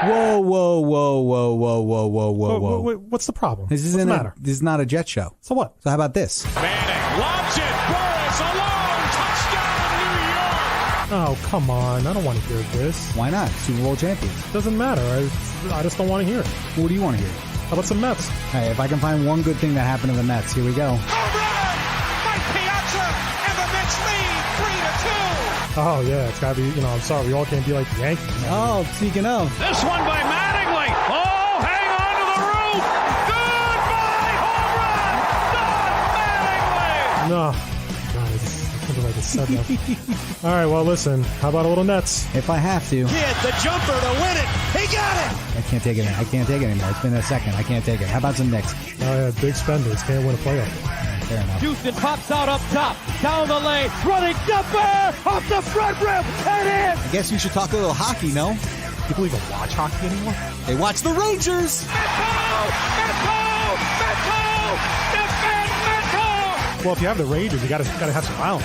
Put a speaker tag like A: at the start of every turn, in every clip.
A: Whoa, whoa, whoa, whoa, whoa, whoa, whoa, whoa, whoa.
B: Wait, what's the problem?
A: This isn't a, this is not a Jet show.
B: So what?
A: So how about this?
C: Manning lobs it. Boris alone. Touchdown, New York.
B: Oh, come on. I don't want to hear this.
A: Why not? Super Bowl champions.
B: Doesn't matter. I just don't want to hear it.
A: What do you want to hear?
B: How about some Mets?
A: Hey, if I can find one good thing that happened to the Mets, here we go.
C: Home run by Piazza, and the Mets lead 3-2.
B: Oh, yeah. It's got to be, I'm sorry. We all can't be like the Yankees.
A: Oh, speaking of.
C: This one by Mattingly. Oh, hang on to the roof. Goodbye, home run. Don Mattingly.
B: No. God, I can't believe I just said that. All right, well, listen. How about a little Nets?
A: If I have to.
C: He had the jumper to win it. He got it.
A: I can't take it. I can't take it anymore. It's been a second. I can't take it. How about some Knicks?
B: Oh, yeah. Big spenders. Can't win a playoff.
A: Fair enough.
D: Houston pops out up top, down the lane, running jumper off the front rim, and in.
A: I guess we should talk a little hockey, no?
B: People even watch hockey anymore?
A: They watch the Rangers.
B: Well, if you have the Rangers, you gotta have some rounds.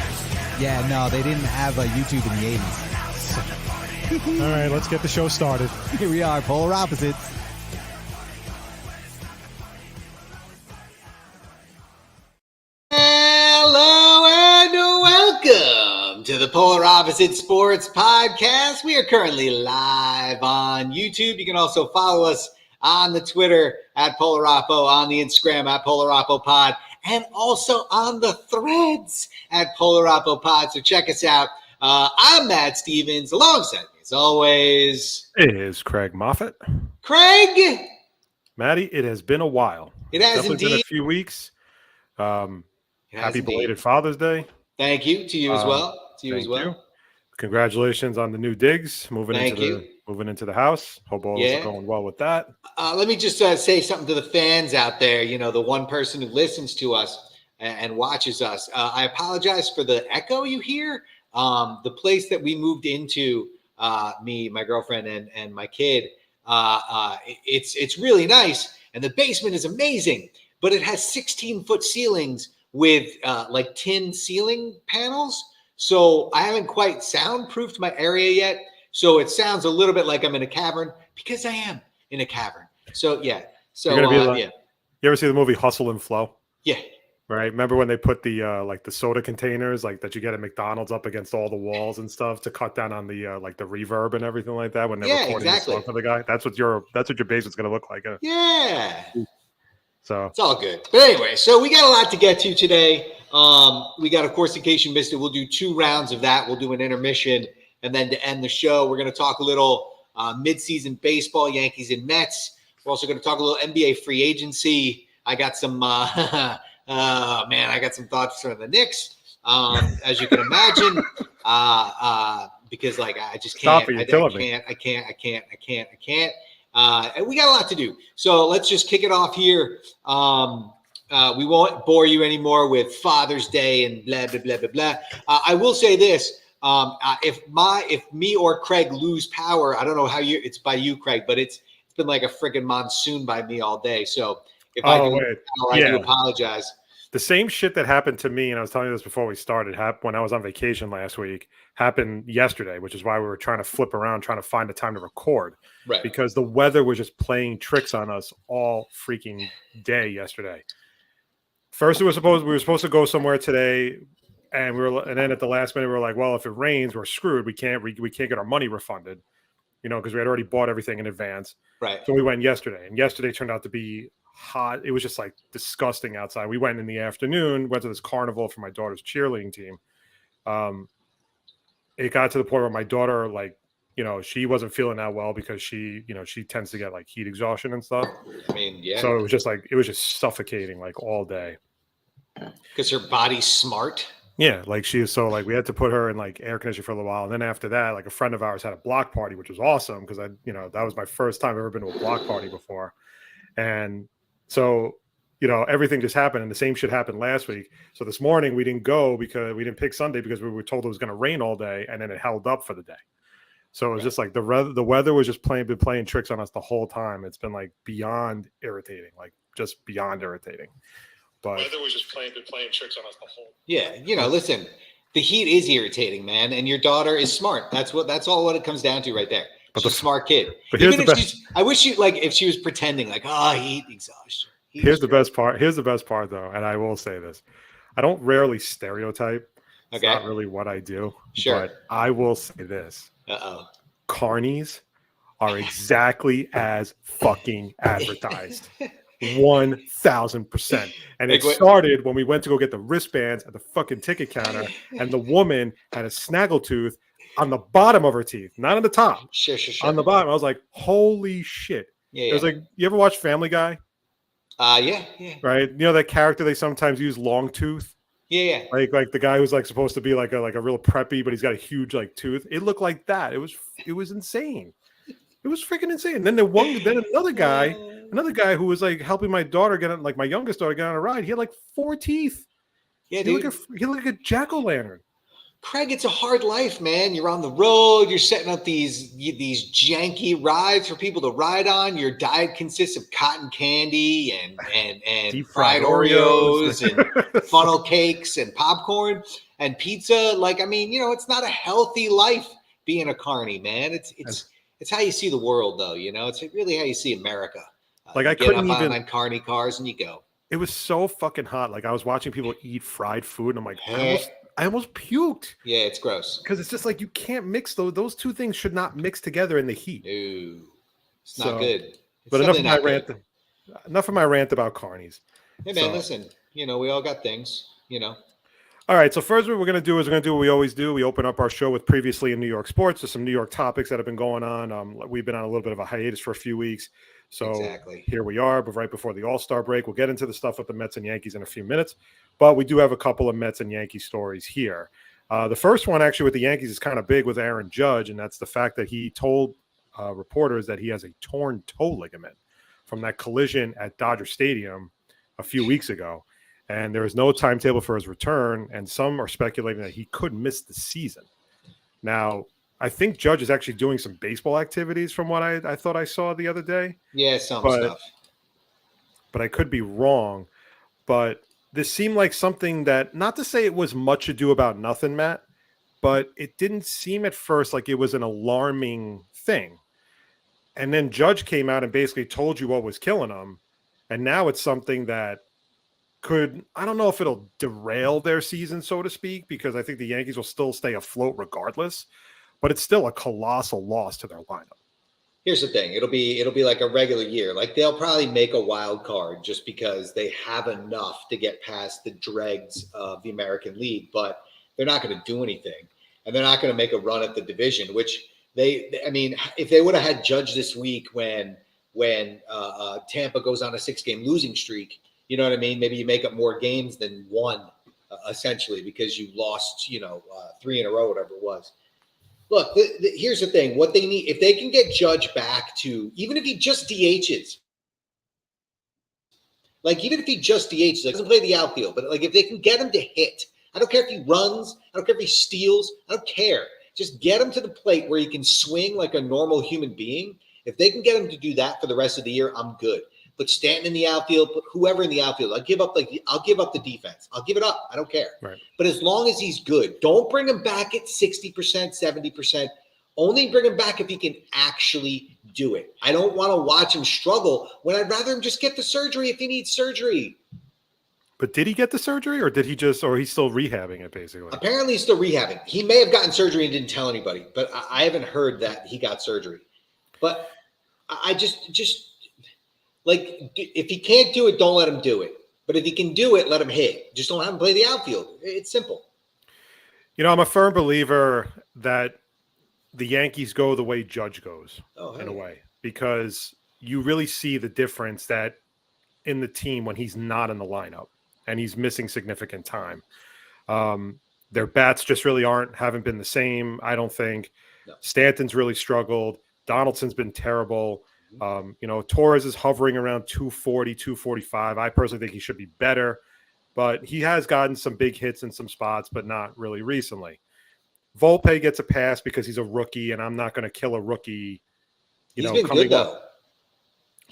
A: Yeah, no, they didn't have a YouTube in the 80s.
B: All right, let's get the show started.
A: Here we are, polar opposites.
E: Hello and welcome to the Polar Opposite Sports Podcast. We are currently live on YouTube. You can also follow us on the Twitter at Polar Oppo, on the Instagram at Polar Oppo Pod, and also on the threads at Polar Oppo Pod. So check us out. I'm Matt Stevens. Alongside me, as always,
F: it is Craig Moffat.
E: Craig.
F: Maddie, it has been a while.
E: It has
F: Definitely
E: indeed
F: been a few weeks. Happy
E: indeed.
F: belated Father's Day.
E: Thank you to you as well.
F: Thank you. Congratulations on the new digs moving into the house. Hope all is going well with that.
E: Let me just say something to the fans out there. The one person who listens to us and watches us. I apologize for the echo you hear. The place that we moved into, me, my girlfriend, and my kid, it's really nice, and the basement is amazing. But it has 16-foot ceilings with like tin ceiling panels. So I haven't quite soundproofed my area yet. So it sounds a little bit like I'm in a cavern because I am in a cavern. So yeah. So yeah.
F: You ever see the movie Hustle and Flow?
E: Yeah.
F: Right. Remember when they put the like the soda containers like that you get at McDonald's up against all the walls and stuff to cut down on the like the reverb and everything like that when they're recording the song for the guy? That's what your basement's gonna look like.
E: Yeah.
F: So
E: it's all good. But anyway, so we got a lot to get to today. We got, of course, in case you missed it, we'll do 2 rounds of that. We'll do an intermission. And then to end the show, we're going to talk a little midseason baseball, Yankees and Mets. We're also going to talk a little NBA free agency. I got some, I got some thoughts from the Knicks, as you can imagine, because like I just can't. I can't. And we got a lot to do. So let's just kick it off here. We won't bore you anymore with Father's Day and blah, blah, blah, blah, blah. I will say this. If me or Craig lose power, I don't know how it's by you, Craig, but it's been like a freaking monsoon by me all day. So if I lose power, I do apologize.
F: The same shit that happened to me, and I was telling you this before we started, when I was on vacation last week, happened yesterday, which is why we were trying to flip around, trying to find a time to record.
E: Right.
F: Because the weather was just playing tricks on us all freaking day yesterday. First, we were supposed to go somewhere today, and then at the last minute we were like, well, if it rains, we're screwed. We can't get our money refunded, because we had already bought everything in advance.
E: Right.
F: So we went yesterday, and yesterday turned out to be hot. It was just like disgusting outside. We went in the afternoon, went to this carnival for my daughter's cheerleading team. It got to the point where my daughter, like, she wasn't feeling that well because she tends to get like heat exhaustion and stuff.
E: I mean, yeah.
F: So it was just suffocating like all day.
E: Because her body's smart.
F: Yeah, like we had to put her in like air conditioning for a little while, and then after that, like a friend of ours had a block party, which was awesome because that was my first time I've ever been to a block party before, and so everything just happened, and the same shit happened last week. So this morning we didn't go because we didn't pick Sunday because we were told it was going to rain all day, and then it held up for the day. So it was just like the weather was just playing tricks on us the whole time. It's been like beyond irritating, like just beyond irritating. But weather was just playing tricks on us the whole.
E: Yeah, listen, the heat is irritating, man, and your daughter is smart. That's all what it comes down to right there.
F: But
E: She's a smart kid.
F: But here's
E: Even
F: the
E: if
F: best.
E: she's, I wish she like if she was pretending like, heat exhaustion.
F: Here's the best part. Here's the best part, though, and I will say this: I don't rarely stereotype. It's not really what I do.
E: Sure.
F: But I will say this: carnies are exactly as fucking advertised. 1,000%. And it started when we went to go get the wristbands at the fucking ticket counter, and the woman had a snaggletooth on the bottom of her teeth, not on the top.
E: Sure.
F: On the bottom. I was like, holy shit.
E: Yeah.
F: It was like, you ever watch Family Guy?
E: Yeah.
F: Right? You know that character they sometimes use, Long Tooth?
E: Yeah.
F: Like the guy who's like supposed to be like a real preppy, but he's got a huge like tooth. It looked like that. It was insane. It was freaking insane. And then another guy who was like helping my daughter my youngest daughter get on a ride. He had like 4 teeth.
E: Yeah,
F: he
E: dude.
F: looked like a jack-o'-lantern.
E: Craig, it's a hard life, man. You're on the road. You're setting up these janky rides for people to ride on. Your diet consists of cotton candy and
F: Deep
E: fried Oreos and funnel cakes and popcorn and pizza. Like, I mean, it's not a healthy life being a carny, man. It's how you see the world, though. It's really how you see America.
F: Like I
E: couldn't
F: couldn't even
E: on carny cars and you go.
F: It was so fucking hot. Like I was watching people eat fried food, and I'm like, I almost puked.
E: Yeah, it's gross.
F: Because it's just like you can't mix those two things should not mix together in the heat.
E: No, it's not good.
F: But enough of my rant about carnies.
E: Hey man, listen, we all got things,
F: All right, so first what we're going to do is what we always do. We open up our show with previously in New York sports. There's some New York topics that have been going on. We've been on a little bit of a hiatus for a few weeks. So Here we are, but right before the All-Star break. We'll get into the stuff with the Mets and Yankees in a few minutes. But we do have a couple of Mets and Yankees stories here. The first one actually with the Yankees is kind of big with Aaron Judge, and that's the fact that he told reporters that he has a torn toe ligament from that collision at Dodger Stadium a few weeks ago. And there is no timetable for his return, and some are speculating that he could miss the season. Now, I think Judge is actually doing some baseball activities from what I thought I saw the other day.
E: Yeah, stuff.
F: But I could be wrong. But this seemed like something that, not to say it was much ado about nothing, Matt, but it didn't seem at first like it was an alarming thing. And then Judge came out and basically told you what was killing him. And now it's something that I don't know if it'll derail their season, so to speak, because I think the Yankees will still stay afloat regardless, but it's still a colossal loss to their lineup.
E: Here's the thing. It'll be like a regular year. Like they'll probably make a wild card just because they have enough to get past the dregs of the American League, but they're not going to do anything. And they're not going to make a run at the division, which if they would have had Judge this week when Tampa goes on a 6-game losing streak, you know what I mean? Maybe you make up more games than one, essentially, because you lost, 3 in a row, whatever it was. Look, here's the thing. What they need, if they can get Judge back to, even if he just DHs, like doesn't play the outfield, but like if they can get him to hit, I don't care if he runs, I don't care if he steals, I don't care. Just get him to the plate where he can swing like a normal human being. If they can get him to do that for the rest of the year, I'm good. Put Stanton in the outfield, put whoever in the outfield. I'll give up the defense. I'll give it up. I don't care.
F: Right.
E: But as long as he's good, don't bring him back at 60%, 70%. Only bring him back if he can actually do it. I don't want to watch him struggle when I'd rather him just get the surgery if he needs surgery.
F: But did he get the surgery or he's still rehabbing it basically?
E: Apparently he's still rehabbing. He may have gotten surgery and didn't tell anybody, but I haven't heard that he got surgery. But I just like, if he can't do it, don't let him do it. But if he can do it, let him hit. Just don't have him play the outfield. It's simple.
F: I'm a firm believer that the Yankees go the way Judge goes in a way, because you really see the difference that in the team when he's not in the lineup and he's missing significant time. Their bats just really haven't been the same, I don't think. No. Stanton's really struggled. Donaldson's been terrible. Torres is hovering around 240, 245. I personally think he should be better, but he has gotten some big hits in some spots, but not really recently. Volpe gets a pass because he's a rookie, and I'm not going to kill a rookie.
E: He's been good though.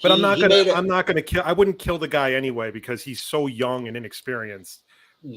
F: But I'm not going to kill. I wouldn't kill the guy anyway because he's so young and inexperienced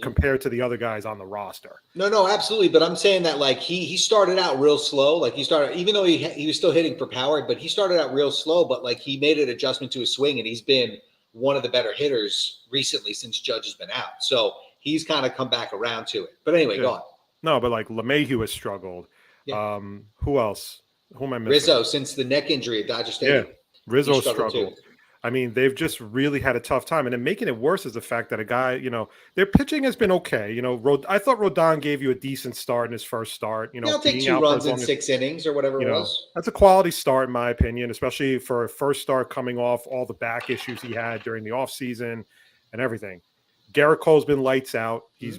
F: compared to the other guys on the roster.
E: No, absolutely. But I'm saying that like he started out real slow. Like he started, even though he was still hitting for power, but he started out real slow. But like he made an adjustment to his swing, and he's been one of the better hitters recently since Judge has been out. So he's kind of come back around to it. But anyway, go on.
F: No, but like LeMahieu has struggled.
E: Yeah.
F: Who else? Who am I missing?
E: Rizzo, since the neck injury at Dodger Stadium.
F: Yeah, Rizzo struggled.
E: Too.
F: I mean, they've just really had a tough time. And then making it worse is the fact that a guy, their pitching has been okay. I thought Rodon gave you a decent start in his first start.
E: He'll take 2 runs in 6 innings or whatever it was.
F: That's a quality start, in my opinion, especially for a first start coming off all the back issues he had during the offseason and everything. Garrett Cole's been lights out. He's,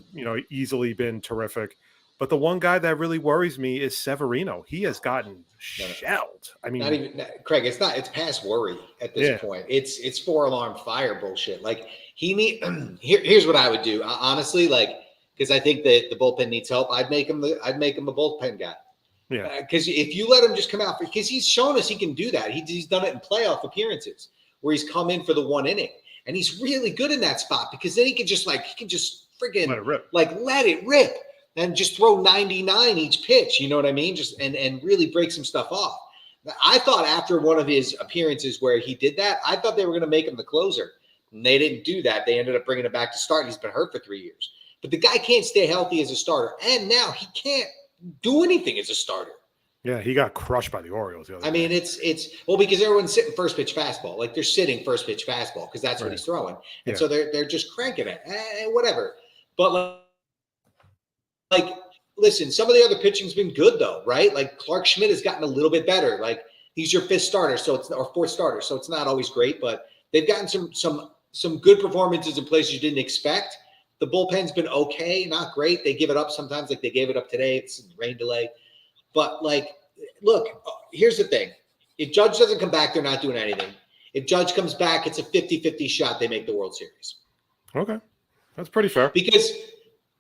F: easily been terrific. But the one guy that really worries me is Severino. He has gotten shelled. I mean,
E: not even Craig. It's past worry at this point. It's 4-alarm fire bullshit. Like here's what I would do. Honestly, like, because I think that the bullpen needs help. I'd make him a bullpen guy. Yeah. Because if you let him just come out, because he's shown us he can do that. He's done it in playoff appearances where he's come in for the 1 inning, and he's really good in that spot because then he can just freaking let it rip. And just throw 99 each pitch, you know what I mean? Just and really break some stuff off. I thought after one of his appearances where he did that, I thought they were going to make him the closer. And they didn't do that. They ended up bringing him back to start. He's been hurt for 3 years. But the guy can't stay healthy as a starter. And now he can't do anything as a starter.
F: Yeah, he got crushed by the Orioles.
E: I mean, it's because everyone's sitting first pitch fastball. Like they're sitting first pitch fastball because that's what he's throwing. And so they're just cranking it. Whatever. But listen, some of the other pitching's been good though, right? Like Clark Schmidt has gotten a little bit better. Like he's your 5th starter, or 4th starter, so it's not always great, but they've gotten some good performances in places you didn't expect. The bullpen's been okay, not great. They give it up sometimes, like they gave it up today. It's rain delay. But look, here's the thing. If Judge doesn't come back, they're not doing anything. If Judge comes back, it's a 50-50 shot they make the World Series.
F: Okay. That's pretty fair.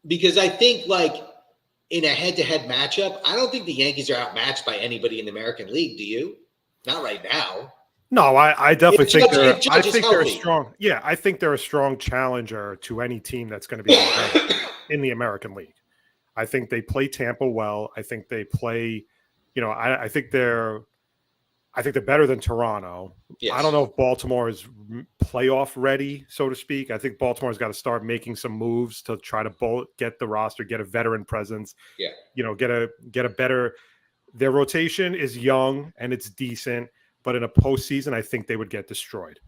E: Because I think in a head-to-head matchup, I don't think the Yankees are outmatched by anybody in the American League. Do you? Not right now.
F: No, I definitely think they're a strong. Yeah, I think they're a strong challenger to any team that's going to be in the American League. I think they play Tampa well. I think they play. I think they're better than Toronto. Yes. I don't know if Baltimore is playoff ready, so to speak. I think Baltimore's got to start making some moves to try to get the roster, get a veteran presence. Yeah. Get a better. Their rotation is young and it's decent, but in a postseason, I think they would get destroyed.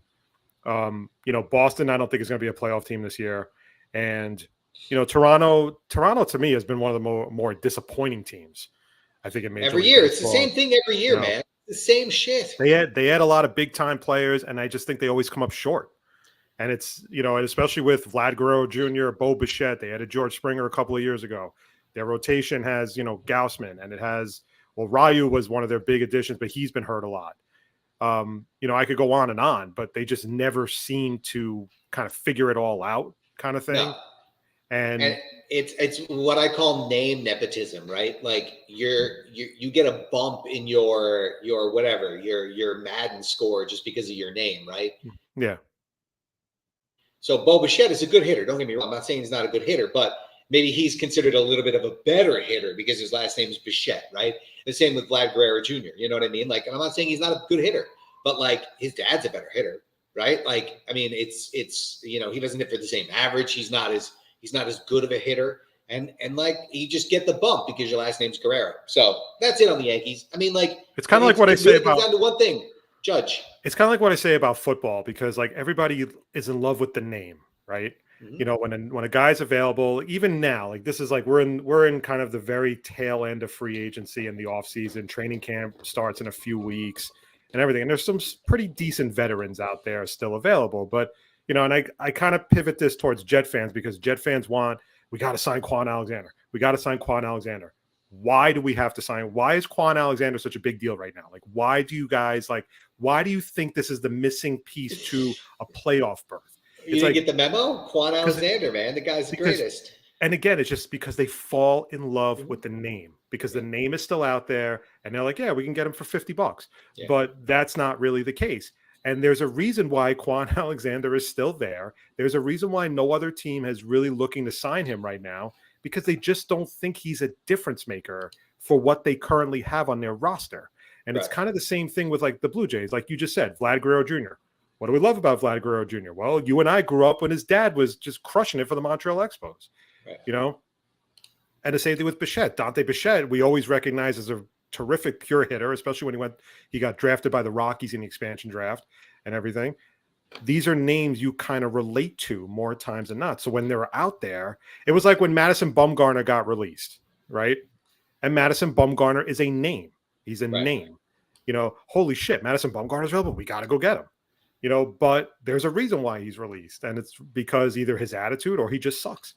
F: Boston, I don't think is going to be a playoff team this year, and Toronto to me has been one of the more disappointing teams. I think it made
E: every year. It's the same thing every year, man. The same shit.
F: They had a lot of big time players, and I just think they always come up short. And it's and especially with Vlad Guerrero Jr., Bo Bichette, they added George Springer a couple of years ago. Their rotation has Gausman, and it has Ryu was one of their big additions, but he's been hurt a lot. I could go on, but they just never seem to kind of figure it all out, kind of thing.
E: No. And it's what I call name nepotism, right? Like you get a bump in your whatever, your Madden score just because of your name, right?
F: Yeah.
E: So Bo Bichette is a good hitter. Don't get me wrong. I'm not saying he's not a good hitter, but maybe he's considered a little bit of a better hitter because his last name is Bichette, right? The same with Vlad Guerrero Jr. You know what I mean? And I'm not saying he's not a good hitter, but his dad's a better hitter, right? It's he doesn't hit for the same average. He's not as good of a hitter. And you just get the bump because your last name's Guerrero. So that's it on the Yankees. I mean,
F: it's kind of like what I say about
E: down to one thing, Judge.
F: It's kind of like what I say about football because everybody is in love with the name, right? Mm-hmm. When a guy's available, even now, this is we're in kind of the very tail end of free agency in the offseason. Training camp starts in a few weeks and everything. And there's some pretty decent veterans out there still available, but and I kind of pivot this towards Jet fans because Jet fans we got to sign Quan Alexander. We got to sign Quan Alexander. Why do we have to sign? Why is Quan Alexander such a big deal right now? Why do you guys why do you think this is the missing piece to a playoff berth?
E: You didn't get the memo? Quan Alexander, man. The guy's the greatest.
F: And again, it's just because they fall in love with the name because the name is still out there and they're like, yeah, we can get him for $50. Yeah. But that's not really the case. And there's a reason why Quan Alexander is still there. There's a reason why no other team is really looking to sign him right now, because they just don't think he's a difference maker for what they currently have on their roster. And it's kind of the same thing with like the Blue Jays. Like you just said, Vlad Guerrero Jr. What do we love about Vlad Guerrero Jr.? Well, you and I grew up when his dad was just crushing it for the Montreal Expos, you know? And the same thing with Bichette. Dante Bichette, we always recognize as a terrific pure hitter, especially when he got drafted by the Rockies in the expansion draft and everything. These are names you kind of relate to more times than not. So when they're out there, it was like when Madison Bumgarner got released, right? And Madison Bumgarner is a name. He's a name. You know, holy shit, Madison Bumgarner's available. We got to go get him. You know, but there's a reason why he's released, and it's because either his attitude or he just sucks.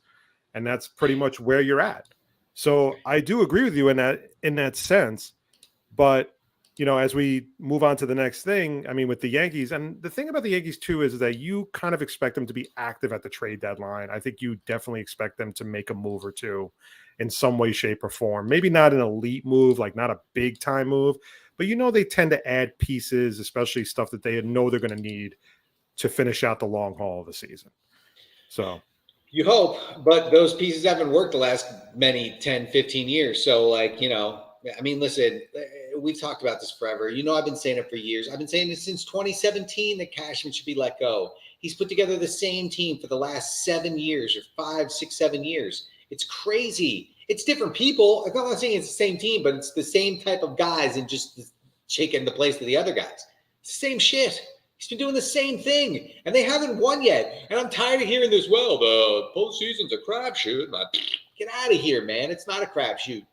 F: And that's pretty much where you're at. So I do agree with you in that sense. But, you know, as we move on to the next thing, I mean, with the Yankees, and the thing about the Yankees too is that you kind of expect them to be active at the trade deadline. I think you definitely expect them to make a move or two in some way, shape, or form. Maybe not an elite move, like not a big time move, but you know they tend to add pieces, especially stuff that they know they're going to need to finish out the long haul of the season. So
E: you hope, but those pieces haven't worked the last many 10, 15 years. So, like, you know, I mean, listen, we've talked about this forever. You know, I've been saying it for years. I've been saying it since 2017 that Cashman should be let go. He's put together the same team for the last 7 years or 5, 6, 7 years. It's crazy. It's different people. I'm not saying it's the same team, but it's the same type of guys and just shaking the place to the other guys. It's the same shit. He's been doing the same thing, and they haven't won yet. And I'm tired of hearing this, well, the postseason's a crapshoot. Get out of here, man. It's not a crapshoot.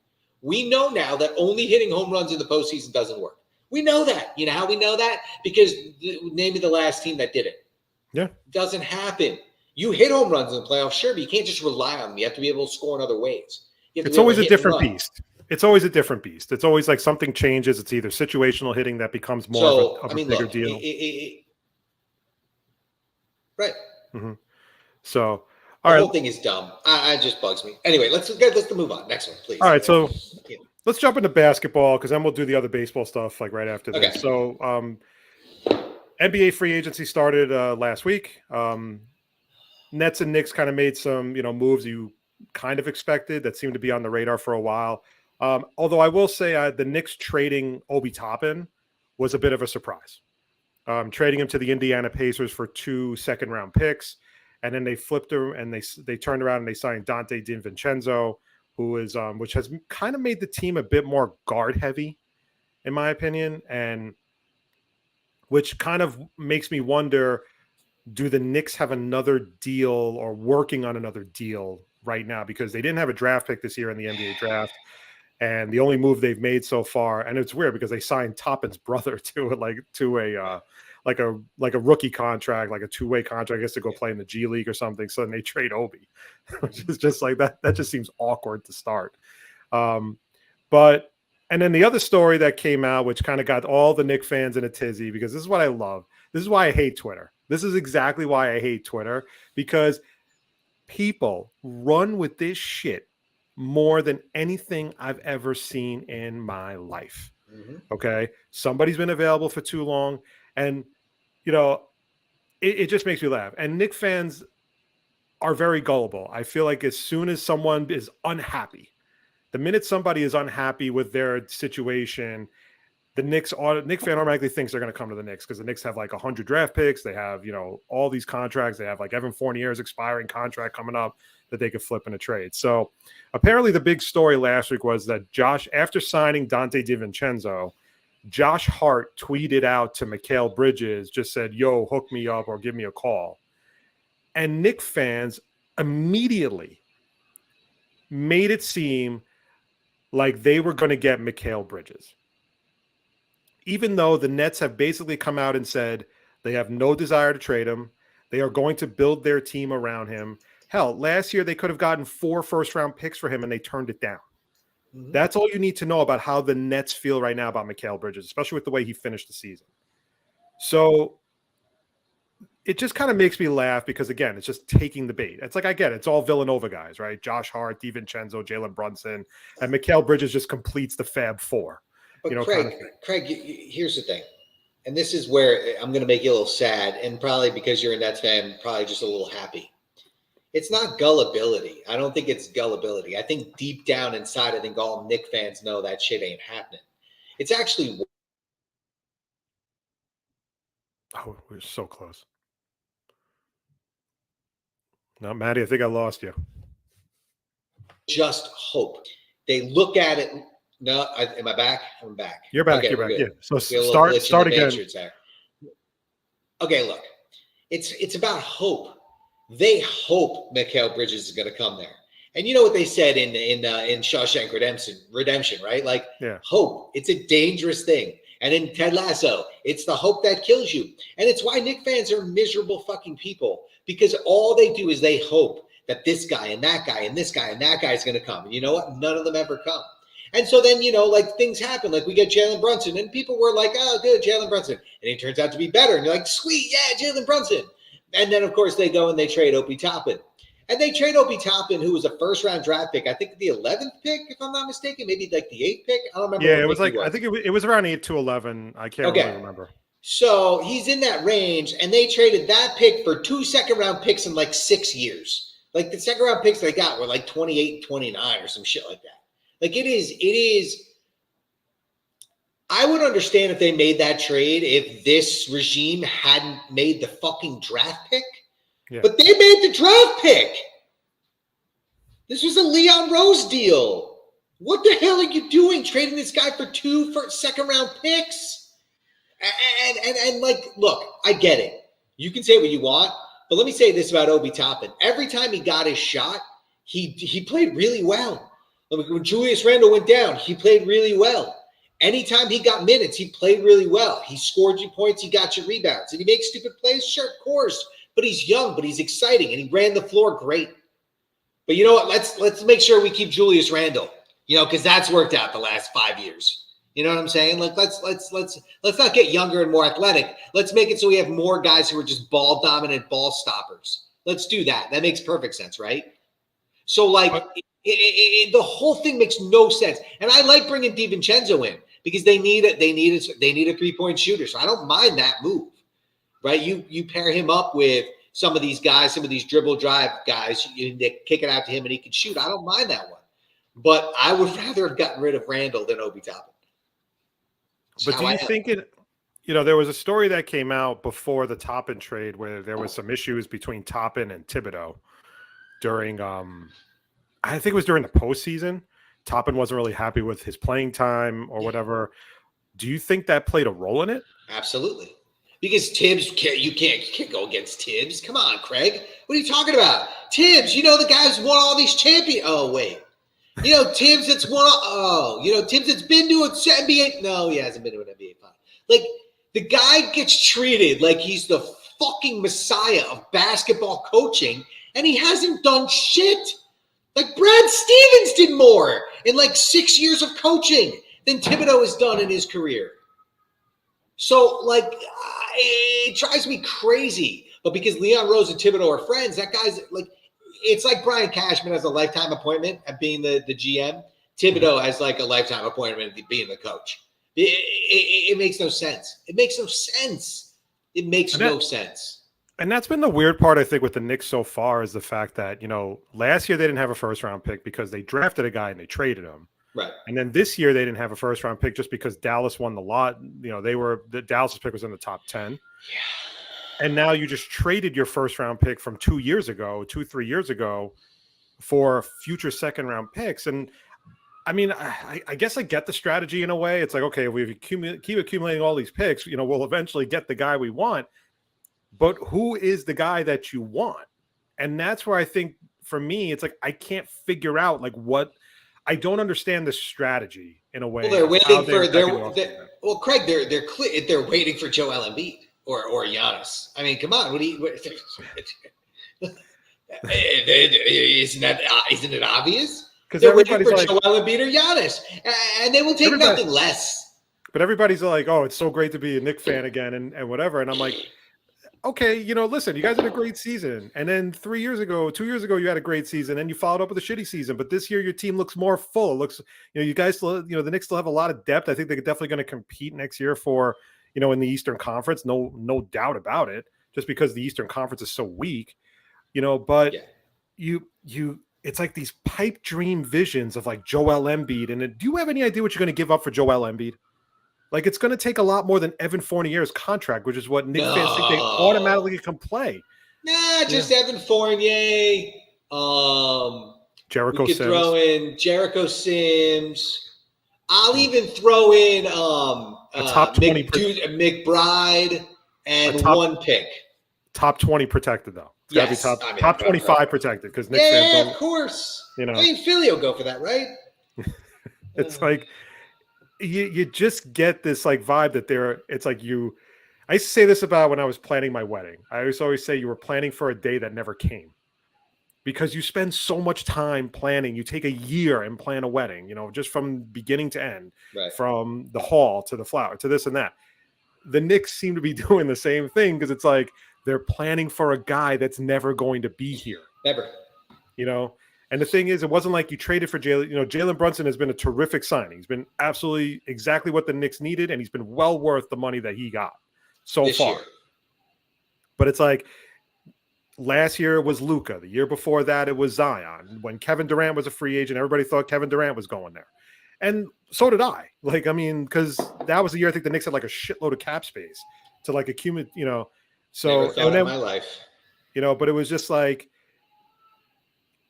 E: We know now that only hitting home runs in the postseason doesn't work. We know that. You know how we know that? Because name me the last team that did it.
F: Yeah.
E: It doesn't happen. You hit home runs in the playoffs, sure, but you can't just rely on them. You have to be able to score in other ways.
F: It's always a different beast. It's always a different beast. It's always like something changes. It's either situational hitting that becomes more of a bigger deal.
E: Right.
F: Mm-hmm. So, all
E: the
F: right.
E: whole thing is dumb. I just bugs me. Anyway, let's move on. Next one, please.
F: All right. So let's jump into basketball because then we'll do the other baseball stuff like right after this. So NBA free agency started last week. Nets and Knicks kind of made some, moves you kind of expected that seemed to be on the radar for a while. Although I will say the Knicks trading Obi Toppin was a bit of a surprise. Trading him to the Indiana Pacers for 2 second-round picks, and then they flipped him and they turned around and they signed Dante DiVincenzo, who is which has kind of made the team a bit more guard heavy, in my opinion, and which kind of makes me wonder: do the Knicks have another deal or working on another deal right now? Because they didn't have a draft pick this year in the NBA draft. And the only move they've made so far, and it's weird because they signed Toppin's brother to a rookie contract, like a 2-way contract, I guess, to go play in the G League or something. So then they trade Obi, which is just like that. That just seems awkward to start. And then the other story that came out, which kind of got all the Knicks fans in a tizzy, because this is what I love. This is why I hate Twitter. This is exactly why I hate Twitter, because people run with this shit more than anything I've ever seen in my life. Mm-hmm. Okay. Somebody's been available for too long. And, it just makes me laugh. And Knicks fans are very gullible. I feel like as soon as someone is unhappy, the minute somebody is unhappy with their situation, the Knicks fan automatically thinks they're going to come to the Knicks because the Knicks have like 100 draft picks. They have, all these contracts. They have like Evan Fournier's expiring contract coming up that they could flip in a trade. So apparently the big story last week was that after signing Dante DiVincenzo, Josh Hart tweeted out to Mikal Bridges, just said, yo, hook me up or give me a call. And Knicks fans immediately made it seem like they were going to get Mikal Bridges. Even though the Nets have basically come out and said they have no desire to trade him. They are going to build their team around him. Hell, last year they could have gotten 4 first-round picks for him and they turned it down. Mm-hmm. That's all you need to know about how the Nets feel right now about Mikal Bridges, especially with the way he finished the season. So it just kind of makes me laugh because, again, it's just taking the bait. It's like, I get it. It's all Villanova guys, right? Josh Hart, DiVincenzo, Jalen Brunson, and Mikal Bridges just completes the Fab Four.
E: But Craig, here's the thing. and this is where I'm going to make you a little sad, and probably because you're a Nets fan, probably just a little happy. It's not gullibility. I don't think it's gullibility. I think deep down inside, I think all Knick fans know that shit ain't happening. It's actually
F: we're so close. No, Maddie, I think I lost you.
E: just hope. They look at it. No, am I back? I'm back.
F: You're back.
E: Okay,
F: you're back.
E: good.
F: Yeah. So
E: We had a little glitch in
F: start
E: the
F: again.
E: matrix there. Okay, look, it's about hope. They hope Mikal Bridges is going to come there. And you know what they said in Shawshank Redemption, right? Like,
F: Yeah.
E: hope. It's a dangerous thing. And in Ted Lasso, it's the hope that kills you. And it's why Knick fans are miserable fucking people, because all they do is they hope that this guy and that guy and this guy and that guy is going to come. And you know what? None of them ever come. And so then, you know, like things happen. Like we get Jalen Brunson, and people were like, oh, good, Jalen Brunson. And he turns out to be better. And you're like, sweet, yeah, Jalen Brunson. And then, of course, they go and they trade Opie Toppin. And they trade Opie Toppin, who was a first-round draft pick. I think the 11th pick, if I'm not mistaken, maybe like the 8th pick. I don't remember.
F: Yeah, it was like, I think it was around 8 to 11. I can't really remember.
E: So he's in that range, and they traded that pick for 2 second-round picks in like 6 years. Like the second-round picks they got were like 28 and 29 or some shit like that. Like it is. I would understand if they made that trade if this regime hadn't made the fucking draft pick.
F: Yeah.
E: But they made the draft pick. This was a Leon Rose deal. What the hell are you doing trading this guy for 2 second-round picks? And like, look, I get it. You can say what you want, but let me say this about Obi Toppin. Every time he got his shot, he played really well. Like when Julius Randle went down, he played really well. Anytime he got minutes, he played really well. He scored you points, he got you rebounds. Did he make stupid plays? Sure, of course. But he's young, but he's exciting, and he ran the floor great. But you know what? Let's make sure we keep Julius Randle, you know, because that's worked out the last 5 years. You know what I'm saying? Like let's not get younger and more athletic. Let's make it so we have more guys who are just ball dominant, ball stoppers. Let's do that. That makes perfect sense, right? So like the whole thing makes no sense. And I like bringing DiVincenzo in because they need a 3-point shooter. So I don't mind that move, right? You pair him up with some of these guys, some of these dribble drive guys, you kick it out to him and he can shoot. I don't mind that one. But I would rather have gotten rid of Randall than Obi Toppin.
F: But do you think it, you know, there was a story that came out before the Toppin trade where there was some issues between Toppin and Thibodeau during, I think it was during the postseason. Toppin wasn't really happy with his playing time or whatever. Do you think that played a role in it?
E: Absolutely. Because Tibbs, you can't go against Tibbs. Come on, Craig. What are you talking about? Tibbs, you know the guy's won all these champions. Oh, wait. You know, Tibbs that's won Tibbs that's been to an NBA. No, he hasn't been to an NBA final. Like, the guy gets treated like he's the fucking messiah of basketball coaching, and he hasn't done shit. Like, Brad Stevens did more in like 6 years of coaching than Thibodeau has done in his career. So, like, it drives me crazy. But because Leon Rose and Thibodeau are friends, that guy's like, it's like Brian Cashman has a lifetime appointment at being the GM. Thibodeau has like a lifetime appointment at being the coach. It makes no sense. It makes no sense. It makes no sense.
F: And that's been the weird part, I think, with the Knicks so far is the fact that, you know, last year they didn't have a first-round pick because they drafted a guy and they traded him.
E: Right.
F: And then this year they didn't have a first-round pick just because Dallas won the lot. You know, the Dallas pick was in the top 10. Yeah. And now you just traded your first-round pick from 3 years ago, for future second-round picks. And, I mean, I guess I get the strategy in a way. It's like, okay, if we keep accumulating all these picks, you know, we'll eventually get the guy we want. But who is the guy that you want? And that's where I think, for me, it's like I can't figure out, like, what – I don't understand the strategy in a way.
E: Well, they're waiting for – Craig, they're waiting for Joel Embiid. Or Giannis. I mean, come on. Isn't it obvious?
F: Because
E: they're waiting for
F: like,
E: Joel Embiid or Giannis, and they will take nothing less.
F: But everybody's like, "Oh, it's so great to be a Knicks fan again," and whatever. And I'm like, okay, you know, listen, you guys had a great season, and then 2 years ago, you had a great season, and you followed up with a shitty season. But this year, your team looks more full. It looks, you know, you guys still, you know, the Knicks still have a lot of depth. I think they're definitely going to compete next year for, in the Eastern Conference. No doubt about it, just because the Eastern Conference is so weak, but it's like these pipe dream visions of like Joel Embiid. And do you have any idea what you're going to give up for Joel Embiid? Like, it's going to take a lot more than Evan Fournier's contract, which is what Knicks fans think they automatically can play.
E: Nah, just Evan Fournier.
F: Jericho
E: we could
F: Sims.
E: throw in Jericho Sims. I'll even throw in
F: a top 20
E: McBride and one pick.
F: Top 20 protected, though. It's got to be top 25 protected, because Knicks fans don't.
E: Yeah, of course. I mean, Philly will go for that, right?
F: It's like you just get this like vibe that it's like I used to say this about when I was planning my wedding. I always say you were planning for a day that never came, because you spend so much time planning. You take a year and plan a wedding, just from beginning to end,
E: right.
F: From the hall to the flower to this and that. The Knicks seem to be doing the same thing, because it's like they're planning for a guy that's never going to be here.
E: Never.
F: And the thing is, it wasn't like you traded for Jalen. Jalen Brunson has been a terrific signing. He's been absolutely exactly what the Knicks needed, and he's been well worth the money that he got this far. Year. But it's like last year it was Luka. The year before that it was Zion. When Kevin Durant was a free agent, everybody thought Kevin Durant was going there. And so did I. Because that was the year I think the Knicks had like a shitload of cap space to like accumulate, So
E: never thought in my life.
F: But it was just like,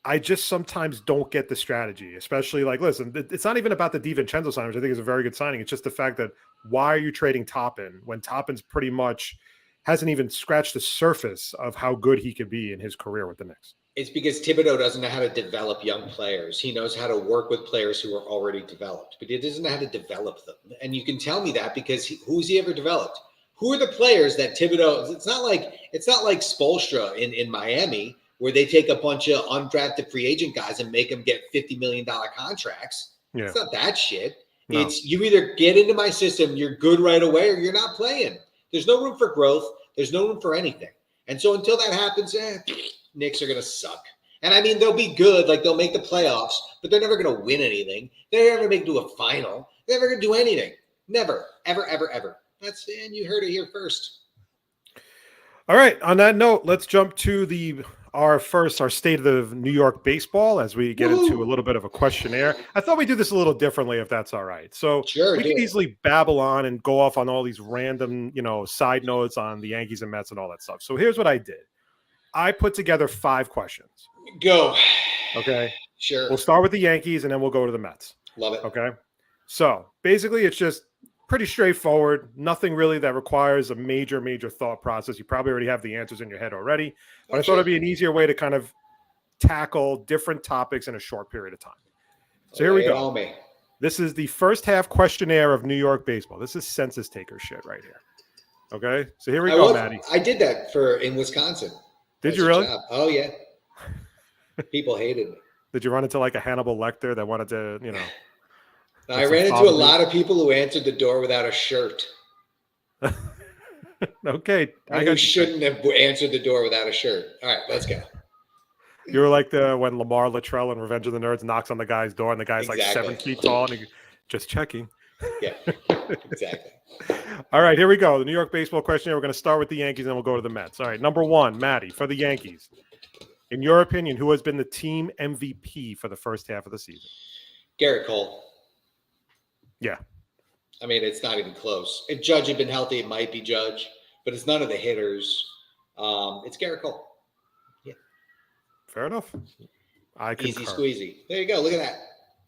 F: I just sometimes don't get the strategy, especially like, listen, it's not even about the DiVincenzo signing, which I think is a very good signing. It's just the fact that why are you trading Toppin when Toppin's pretty much hasn't even scratched the surface of how good he could be in his career with the Knicks?
E: It's because Thibodeau doesn't know how to develop young players. He knows how to work with players who are already developed, but he doesn't know how to develop them. And you can tell me that because who's he ever developed? Who are the players that Thibodeau? It's not like Spoelstra in Miami, where they take a bunch of undrafted free agent guys and make them get $50 million contracts. Yeah. It's not that shit. No. It's you either get into my system, you're good right away, or you're not playing. There's no room for growth. There's no room for anything. And so until that happens, Knicks are going to suck. And I mean, they'll be good. Like, they'll make the playoffs, but they're never going to win anything. They're never going to do a final. They're never going to do anything. Never, ever, ever, ever. And you heard it here first.
F: All right. On that note, let's jump to our state of New York baseball as we get into a little bit of a questionnaire. I thought we'd do this a little differently, if that's all right. So we can easily babble on and go off on all these random, side notes on the Yankees and Mets and all that stuff. So here's what I did. I put together 5 questions.
E: Go.
F: Okay.
E: Sure.
F: We'll start with the Yankees and then we'll go to the Mets.
E: Love it.
F: Okay. So basically it's just pretty straightforward. Nothing really that requires a major thought process. You probably already have the answers in your head already, but I thought it'd be an easier way to kind of tackle different topics in a short period of time. So here we go. This is the first half questionnaire of New York baseball. This is census taker shit right here. Okay. So here we go, Maddie.
E: I did that in Wisconsin.
F: Did you really?
E: Job. Oh yeah. People hated me.
F: Did you run into like a Hannibal Lecter that wanted to,
E: I ran into a lot of people who answered the door without a shirt.
F: Okay.
E: I shouldn't have answered the door without a shirt. All right, let's go.
F: You were like when Lamar Latrell in Revenge of the Nerds knocks on the guy's door and the guy's like 7 feet tall and just checking.
E: Yeah, exactly.
F: All right, here we go. The New York baseball questionnaire. We're going to start with the Yankees and we'll go to the Mets. All right, number 1, Maddie, for the Yankees. In your opinion, who has been the team MVP for the first half of the season?
E: Garrett Cole.
F: Yeah.
E: I mean, it's not even close. If Judge had been healthy, it might be Judge, but it's none of the hitters. It's Garrett Cole. Yeah.
F: Fair enough.
E: Easy squeezy. There you go. Look at that.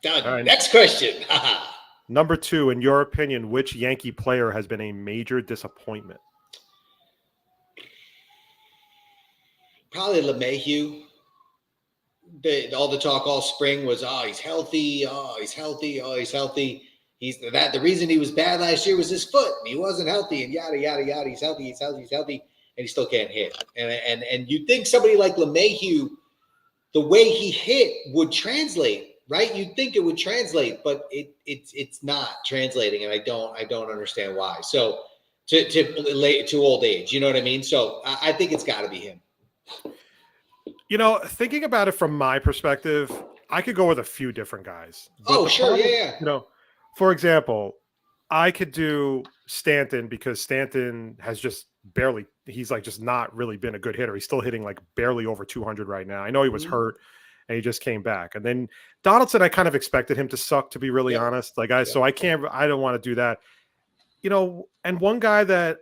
E: Done.
F: All right.
E: Next question.
F: Number 2, in your opinion, which Yankee player has been a major disappointment?
E: Probably LeMahieu. All the talk all spring was, he's healthy. The reason he was bad last year was his foot. He wasn't healthy and yada, yada, yada. He's healthy. And he still can't hit. And you'd think somebody like LeMahieu, the way he hit would translate, right? You'd think it would translate, but it's not translating. And I don't understand why. So to old age, you know what I mean? So I think it's got to be him.
F: Thinking about it from my perspective, I could go with a few different guys.
E: Sure. Yeah.
F: For example, I could do Stanton because Stanton has just barely, he's like just not really been a good hitter. He's still hitting like barely over 200 right now. I know he was hurt and he just came back. And then Donaldson, I kind of expected him to suck, to be really honest. Like so I don't want to do that. And one guy that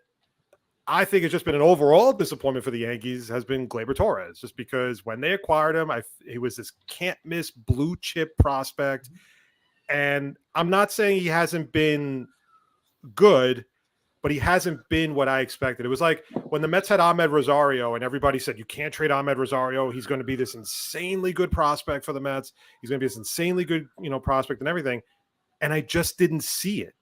F: I think has just been an overall disappointment for the Yankees has been Gleyber Torres, just because when they acquired him, he was this can't miss blue chip prospect. And I'm not saying he hasn't been good, but he hasn't been what I expected. It was like when the Mets had Ahmed Rosario and everybody said, you can't trade Ahmed Rosario. He's going to be this insanely good prospect for the Mets. He's going to be this insanely good, prospect and everything. And I just didn't see it,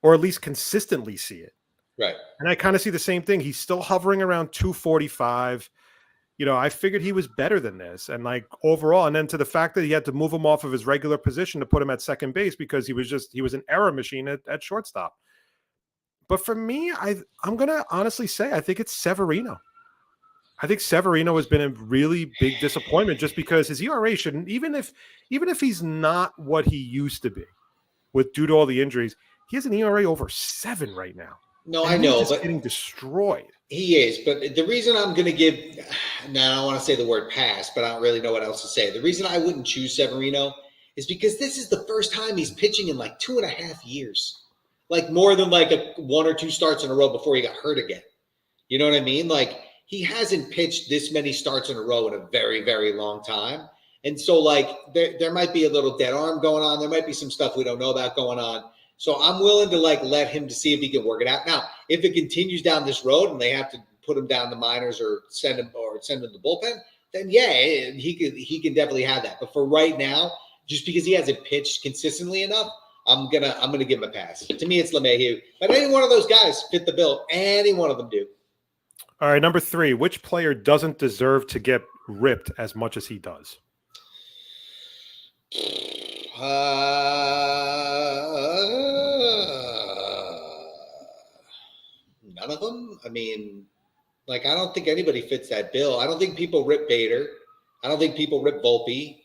F: or at least consistently see it.
E: Right.
F: And I kind of see the same thing. He's still hovering around 245. I figured he was better than this. And like overall, and then to the fact that he had to move him off of his regular position to put him at second base because he was an error machine at shortstop. But for me, I'm going to honestly say, I think it's Severino. I think Severino has been a really big disappointment just because his ERA shouldn't, even if he's not what he used to be due to all the injuries, he has an ERA over 7 right now.
E: No,
F: and
E: I know,
F: he's
E: but
F: getting destroyed.
E: He is. But the reason I'm going to give, now I don't want to say the word pass, but I don't really know what else to say. The reason I wouldn't choose Severino is because this is the first time he's pitching in like 2.5 years, like more than like 1 or 2 starts in a row before he got hurt again. You know what I mean? Like he hasn't pitched this many starts in a row in a very, very long time. And so like there might be a little dead arm going on. There might be some stuff we don't know about going on. So I'm willing to like let him to see if he can work it out. Now, if it continues down this road and they have to put him down the minors or send him to the bullpen, then yeah, he can definitely have that. But for right now, just because he hasn't pitched consistently enough, I'm gonna give him a pass. To me, it's LeMahieu. But any one of those guys fit the bill. Any one of them do.
F: All right, number 3. Which player doesn't deserve to get ripped as much as he does?
E: None of them. I mean, like, I don't think anybody fits that bill. I don't think people rip Bader. I don't think people rip Volpe.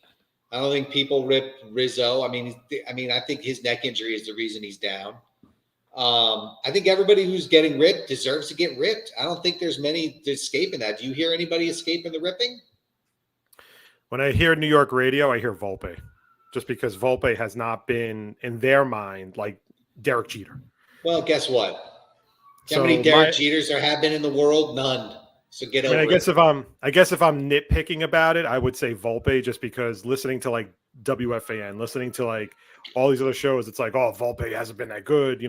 E: I don't think people rip Rizzo. I mean, I think his neck injury is the reason he's down. I think everybody who's getting ripped deserves to get ripped. I don't think there's many escaping that. Do you hear anybody escaping the ripping?
F: When I hear New York radio, I hear Volpe. Just because Volpe has not been, in their mind, like Derek Jeter.
E: Well, guess what? How many Derek Jeters there have been in the world? None. So get over it.
F: I guess if I'm nitpicking about it, I would say Volpe, just because listening to like WFAN, listening to like all these other shows, it's like, oh, Volpe hasn't been that good.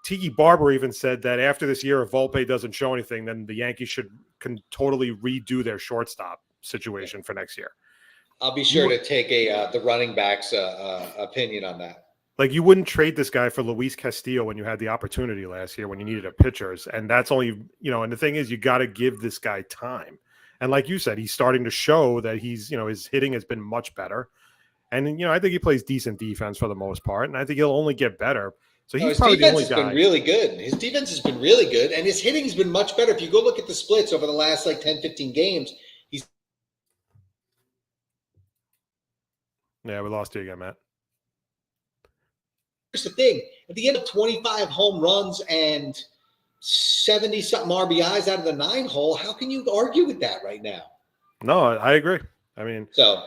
F: Tiki Barber even said that after this year, if Volpe doesn't show anything, then the Yankees can totally redo their shortstop situation for next year.
E: I'll be sure to take the running back's opinion on that.
F: Like, you wouldn't trade this guy for Luis Castillo when you had the opportunity last year when you needed a pitcher. And that's only, and the thing is, you got to give this guy time. And like you said, he's starting to show that he's, his hitting has been much better. And, I think he plays decent defense for the most part. And I think he'll only get better. So he's probably the only guy. His defense has been really good. His defense has been really good. And his hitting has been much better. If you go look at the splits over the last like 10, 15 games, Yeah, we lost you again, Matt.
E: Here's the thing. At the end of 25 home runs and 70-something RBIs out of the 9 hole, how can you argue with that right now?
F: No, I agree. All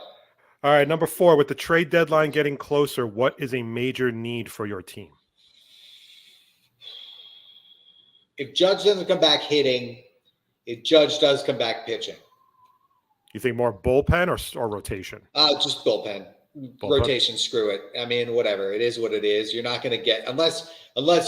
F: right, number 4, with the trade deadline getting closer, what is a major need for your team?
E: If Judge doesn't come back hitting, if Judge does come back pitching.
F: You think more bullpen or rotation?
E: Just bullpen. Rotation, screw it. I mean, whatever. It is what it is. You're not going to get, unless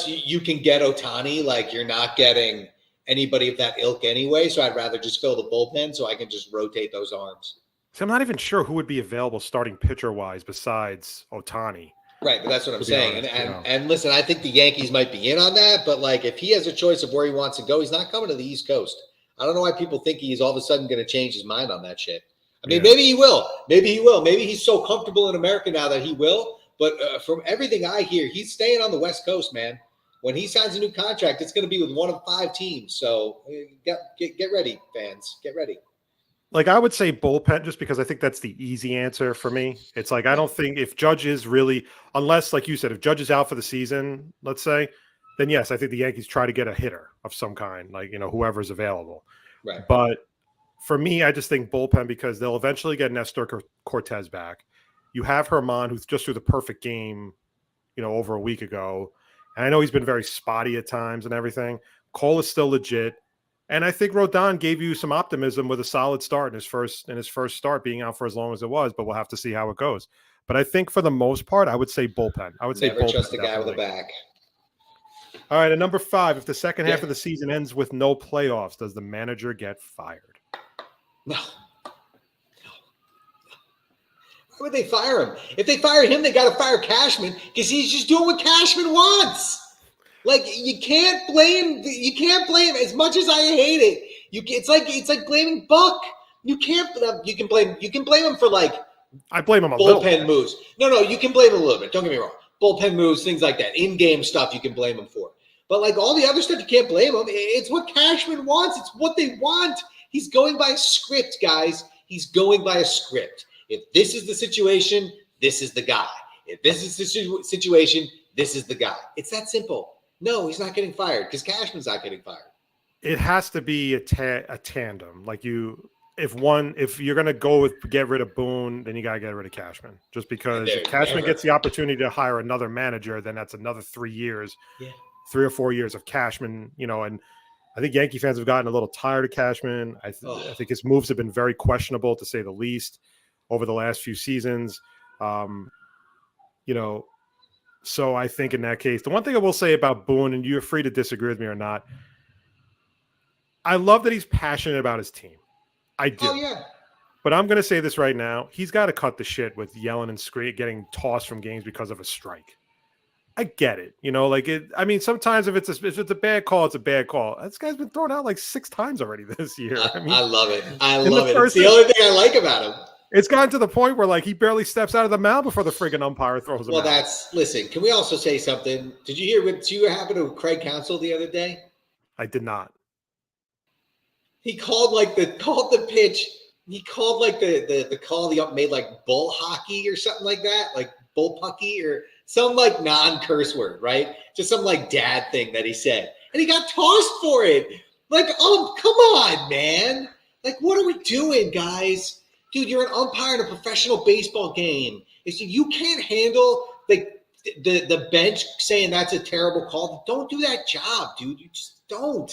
E: you can get Ohtani, like you're not getting anybody of that ilk anyway. So I'd rather just fill the bullpen so I can just rotate those arms.
F: So I'm not even sure who would be available starting pitcher-wise besides Ohtani.
E: Right, but that's what I'm saying. And listen, I think the Yankees might be in on that, but like if he has a choice of where he wants to go, he's not coming to the East Coast. I don't know why people think he's all of a sudden going to change his mind on that shit. I mean, maybe he will. Maybe he will. Maybe he's so comfortable in America now that he will. But from everything I hear, he's staying on the West Coast, man. When he signs a new contract, it's going to be with one of 5 teams. So get ready, fans. Get ready.
F: Like, I would say bullpen just because I think that's the easy answer for me. It's like, I don't think if Judge is really, unless, like you said, if Judge is out for the season, let's say, then yes, I think the Yankees try to get a hitter of some kind, like, whoever's available.
E: Right.
F: But for me, I just think bullpen, because they'll eventually get Nestor Cortez back. You have Herman, who's just threw the perfect game, over a week ago. And I know he's been very spotty at times and everything. Cole is still legit. And I think Rodon gave you some optimism with a solid start in his first start, being out for as long as it was, but we'll have to see how it goes. But I think for the most part, I would say bullpen. I would say
E: Never
F: bullpen.
E: trust a guy with a
F: Definitely.
E: back.
F: All right, at number 5, if the second half of the season ends with no playoffs, does the manager get fired?
E: No. Why would they fire him? If they fire him, they got to fire Cashman, because he's just doing what Cashman wants. Like, you can't blame as much as I hate it. It's like blaming Buck. You can blame him for, like,
F: I blame him a little
E: bullpen
F: bit.
E: moves. No, you can blame him a little bit. Don't get me wrong. Bullpen moves, things like that, in-game stuff, you can blame him for. But, like, all the other stuff, you can't blame him. It's what Cashman wants. It's what they want. He's going by a script, guys. He's going by a script. If this is the situation, this is the guy. If this is the situation, this is the guy. It's that simple. No, he's not getting fired, because Cashman's not getting fired.
F: It has to be a tandem. Like, if you're going to go with get rid of Boone, then you got to get rid of Cashman. Just because if Cashman gets the opportunity to hire another manager, then that's another 3 years, 3 or 4 years of Cashman, and I think Yankee fans have gotten a little tired of Cashman. I think his moves have been very questionable, to say the least, over the last few seasons. So I think in that case, the one thing I will say about Boone, and you're free to disagree with me or not, I love that he's passionate about his team. I do.
E: Oh, yeah.
F: But I'm going to say this right now. He's got to cut the shit with yelling and screaming, getting tossed from games because of a strike. I get it. Sometimes if it's a bad call, it's a bad call. This guy's been thrown out like 6 times already this year.
E: I love it. I love it. It's
F: the
E: the only thing I like about him.
F: It's gotten to the point where, like, he barely steps out of the mound before the friggin' umpire throws him out.
E: Well, listen, can we also say something? Did you hear what happened to Craig Counsell the other day?
F: I did not.
E: He called the pitch. He called like the call the ump made, like bull hockey or something like that, like bull pucky or some like non-curse word, right? Just some like dad thing that he said. And he got tossed for it. Like, oh, come on, man. Like, what are we doing, guys? Dude, you're an umpire in a professional baseball game. You can't handle the bench saying that's a terrible call. Don't do that job, dude. You just don't.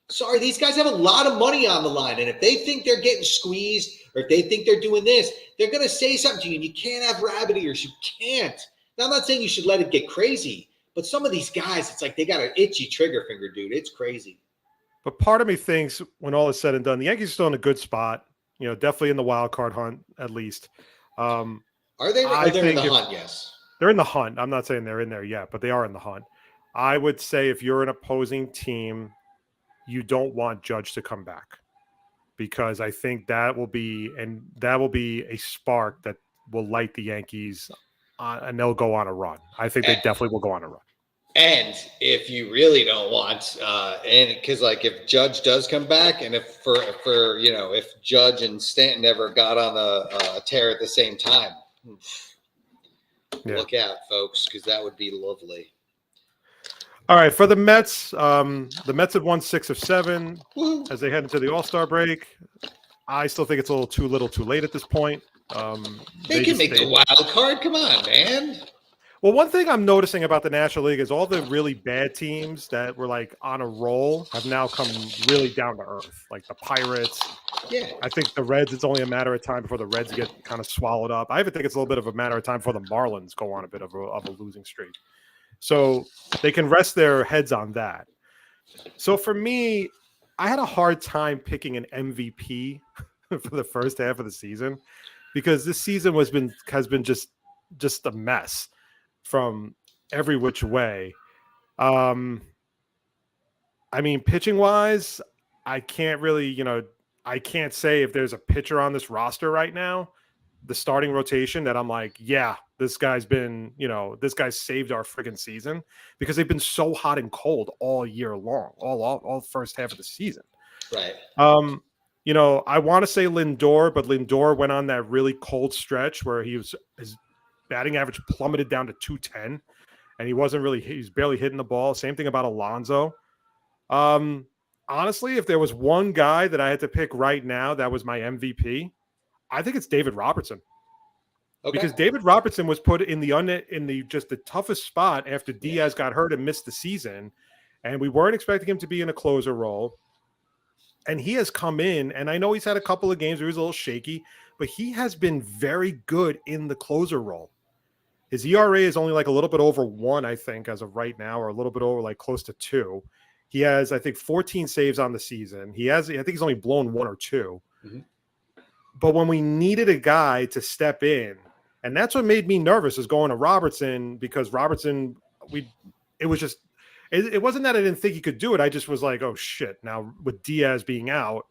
E: Sorry, these guys have a lot of money on the line. And if they think they're getting squeezed or if they think they're doing this, they're going to say something to you. And you can't have rabbit ears. You can't. Now, I'm not saying you should let it get crazy. But some of these guys, it's like they got an itchy trigger finger, dude. It's crazy.
F: But part of me thinks when all is said and done, the Yankees are still in a good spot. Definitely in the wild card hunt, at least.
E: Are they? They're in the hunt, yes.
F: They're in the hunt. I'm not saying they're in there yet, but they are in the hunt. I would say if you're an opposing team, you don't want Judge to come back, because I think that will be a spark that will light the Yankees and they'll go on a run. I think they definitely will go on a run. And
E: if you really don't want, and because like if Judge does come back, and if if Judge and Stanton ever got on a tear at the same time, look out, folks, because that would be lovely.
F: All right, for the Mets have won 6 of 7 as they head into the All-Star break. I still think it's a little too late at this point.
E: They can make the wild card. Come on, man.
F: Well, one thing I'm noticing about the National League is all the really bad teams that were like on a roll have now come really down to earth, like the Pirates.
E: Yeah.
F: I think the Reds, it's only a matter of time before the Reds get kind of swallowed up. I even think it's a little bit of a matter of time before the Marlins go on a bit of a losing streak. So they can rest their heads on that. So for me, I had a hard time picking an MVP for the first half of the season because this season has been just a mess from every which way. I mean, pitching wise, I can't really, I can't say if there's a pitcher on this roster right now, the starting rotation that I'm like, yeah, this guy's been, this guy's saved our friggin' season, because they've been so hot and cold all year long, all first half of the season.
E: Right.
F: I want to say Lindor, but Lindor went on that really cold stretch where his batting average plummeted down to 210. and he's barely hitting the ball. Same thing about Alonso. Honestly, if there was one guy that I had to pick right now that was my MVP, I think it's David Robertson.
E: Okay.
F: Because David Robertson was put in the just the toughest spot after Diaz got hurt and missed the season, and we weren't expecting him to be in a closer role. And he has come in, and I know he's had a couple of games where he was a little shaky, but he has been very good in the closer role. His ERA is only like a little bit over 1, I think, as of right now, or a little bit over like close to 2. He has, I think, 14 saves on the season. I think he's only blown 1 or 2. Mm-hmm. But when we needed a guy to step in, and that's what made me nervous, is going to Robertson, because Robertson, it wasn't that I didn't think he could do it. I just was like, oh shit. Now with Diaz being out,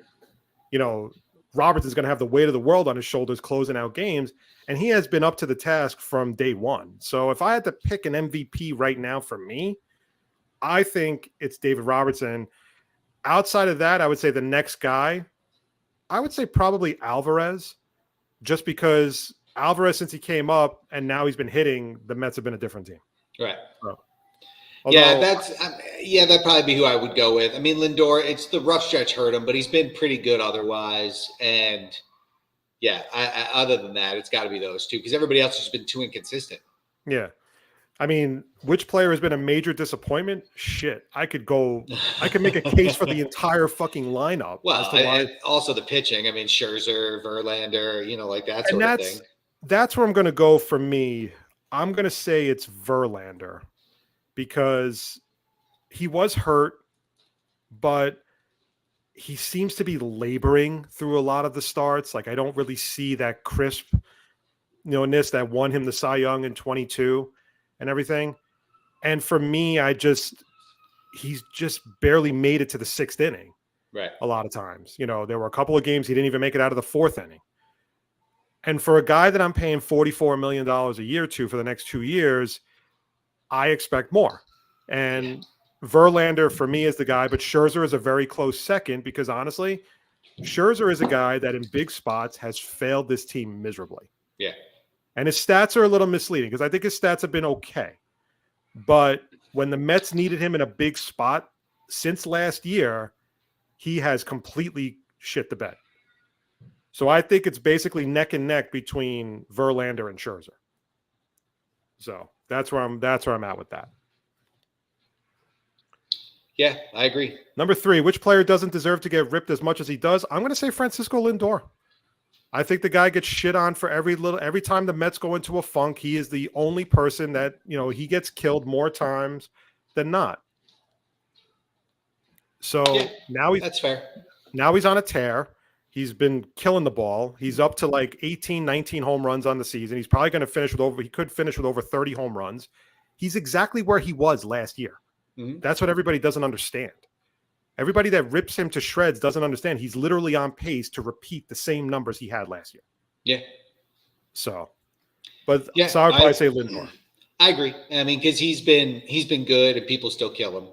F: Robertson's going to have the weight of the world on his shoulders closing out games. And he has been up to the task from day one. So if I had to pick an MVP right now for me, I think it's David Robertson. Outside of that, I would say the next guy, I would say probably Alvarez, just because Alvarez, since he came up and now he's been hitting, the Mets have been a different team.
E: Right.
F: So,
E: that'd probably be who I would go with. I mean, Lindor, it's the rough stretch hurt him, but he's been pretty good otherwise. And other than that, it's got to be those two, because everybody else has been too inconsistent. Yeah.
F: I mean, which player has been a major disappointment? Shit. I could make a case for the entire fucking lineup.
E: Well, and also the pitching. I mean, Scherzer, Verlander, like that sort of thing.
F: That's where I'm going to go for me. I'm going to say it's Verlander, because he was hurt, but he seems to be laboring through a lot of the starts. Like, I don't really see that crisp, ness that won him the Cy Young in 22 and everything. And for me, he's just barely made it to the 6th inning.
E: Right.
F: A lot of times, there were a couple of games he didn't even make it out of the 4th inning. And for a guy that I'm paying $44 million a year to for the next 2 years, I expect more. And Verlander for me is the guy, but Scherzer is a very close second, because honestly, Scherzer is a guy that in big spots has failed this team miserably.
E: Yeah.
F: And his stats are a little misleading, because I think his stats have been okay. But when the Mets needed him in a big spot since last year, he has completely shit the bed. So I think it's basically neck and neck between Verlander and Scherzer. So that's where I'm at with that.
E: Yeah, I agree.
F: Number 3, which player doesn't deserve to get ripped as much as he does? I'm going to say Francisco Lindor. I think the guy gets shit on for every time the Mets go into a funk. He is the only person that, he gets killed more times than not. So
E: that's fair.
F: Now he's on a tear. He's been killing the ball. He's up to like 18, 19 home runs on the season. He's probably going to he could finish with over 30 home runs. He's exactly where he was last year. Mm-hmm. That's what everybody doesn't understand. Everybody that rips him to shreds doesn't understand. He's literally on pace to repeat the same numbers he had last year.
E: Yeah.
F: So, but so I would probably say Lindor.
E: I agree. I mean, because he's been good and people still kill him.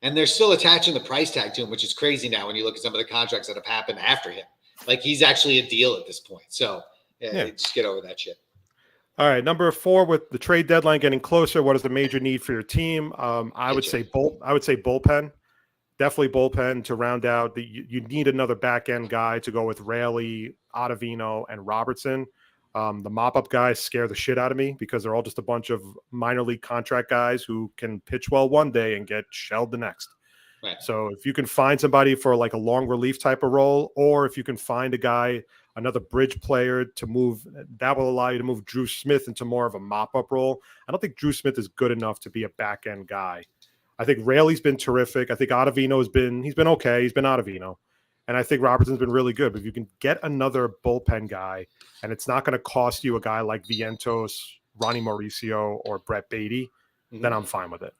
E: And they're still attaching the price tag to him, which is crazy now when you look at some of the contracts that have happened after him. Like, he's actually a deal at this point. So, just get over that shit.
F: All right, number 4, with the trade deadline getting closer, what is the major need for your team? I would say bullpen. Definitely bullpen to round out. You need another back end guy to go with Raley, Ottavino, and Robertson. The mop-up guys scare the shit out of me, because they're all just a bunch of minor league contract guys who can pitch well one day and get shelled the next.
E: Right.
F: So if you can find somebody for like a long relief type of role, or if you can find a guy, another bridge player to move, that will allow you to move Drew Smith into more of a mop-up role. I don't think Drew Smith is good enough to be a back-end guy. I think Raley's been terrific. I think Ottavino's been okay. He's been Ottavino. And I think Robertson's been really good. But if you can get another bullpen guy, and it's not going to cost you a guy like Vientos, Ronnie Mauricio, or Brett Beatty, then I'm fine with it.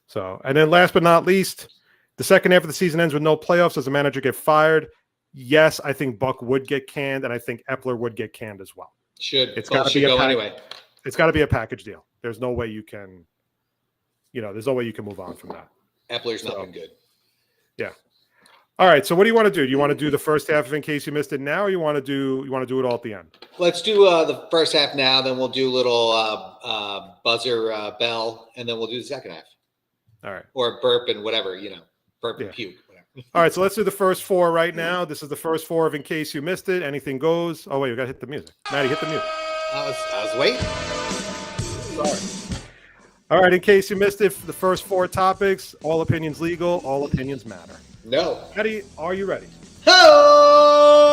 F: So, and then last but not least, the second half of the season ends with no playoffs. Does the manager get fired? Yes, I think Buck would get canned, and I think Epler would get canned as well.
E: It's got to be anyway.
F: It's got to be a package deal. There's no way you can, there's no way you can move on from that.
E: Epler's not been good.
F: Yeah. All right. So what do you want to do? Do you want to do the first half in case you missed it now, or you want to do it all at the end?
E: Let's do the first half now, then we'll do a little buzzer bell, and then we'll do the second half.
F: All right.
E: Or burp and whatever, burp and
F: Yeah.
E: puke, whatever.
F: All right. So let's do the first four right now. This is the first four of in case you missed it. Anything goes. Oh wait, we got to hit the music. Maddie, hit the music.
E: I was waiting. Sorry.
F: All right. In case you missed it, the first four topics: all opinions legal, all opinions matter.
E: No.
F: Maddie, are you ready?
E: Oh!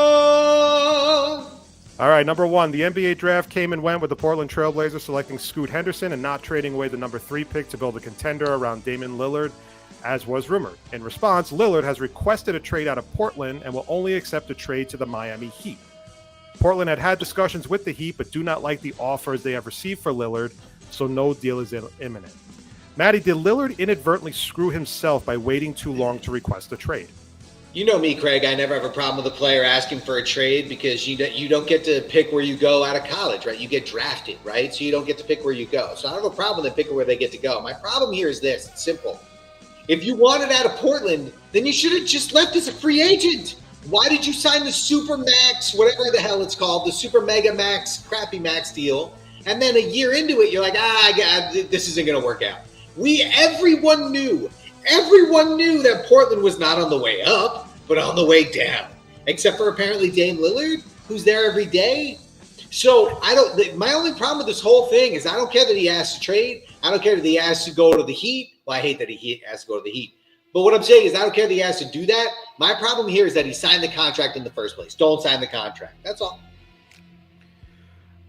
F: All right, number one, the NBA draft came and went with the Portland Trailblazers selecting Scoot Henderson and not trading away the number 3 pick to build a contender around Damian Lillard, as was rumored. In response, Lillard has requested a trade out of Portland and will only accept a trade to the Miami Heat. Portland had discussions with the Heat, but do not like the offers they have received for Lillard, so no deal is imminent. Maddie, did Lillard inadvertently screw himself by waiting too long to request a trade?
E: You know me, Craig. I never have a problem with a player asking for a trade because you don't get to pick where you go out of college, right? You get drafted, right? So you don't get to pick where you go. So I don't have a problem with picking where they get to go. My problem here is this. It's simple. If you wanted out of Portland, then you should have just left as a free agent. Why did you sign the Super Max, whatever the hell it's called, the Super Mega Max, crappy Max deal? And then a year into it, you're like, this isn't going to work out. Everyone knew that Portland was not on the way up, but on the way down, except for apparently Dame Lillard, who's there every day. So my only problem with this whole thing is I don't care that he asked to trade. I don't care that he asked to go to the Heat. Well, I hate that he asked to go to the Heat. But what I'm saying is I don't care that he has to do that. My problem here is that he signed the contract in the first place. Don't sign the contract. That's all.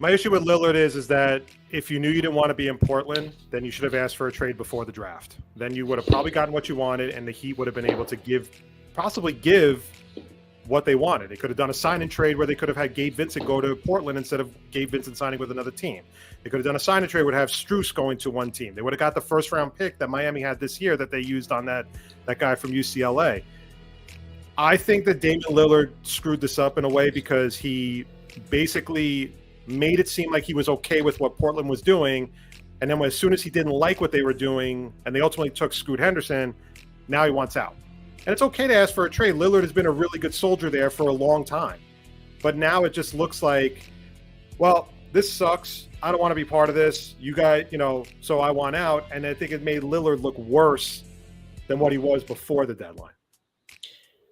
F: My issue with Lillard is that if you knew you didn't want to be in Portland, then you should have asked for a trade before the draft. Then you would have probably gotten what you wanted, and the Heat would have been able to possibly give what they wanted. They could have done a sign and trade where they could have had Gabe Vincent go to Portland instead of Gabe Vincent signing with another team. They could have done a sign and trade where have Strus going to one team. They would have got the first round pick that Miami had this year that they used on that guy from UCLA. I think that Damian Lillard screwed this up in a way because he basically made it seem like he was okay with what Portland was doing. And then as soon as he didn't like what they were doing and they ultimately took Scoot Henderson, now he wants out. And it's okay to ask for a trade. Lillard has been a really good soldier there for a long time. But now it just looks like, well, this sucks. I don't want to be part of this. You guys, so I want out. And I think it made Lillard look worse than what he was before the deadline.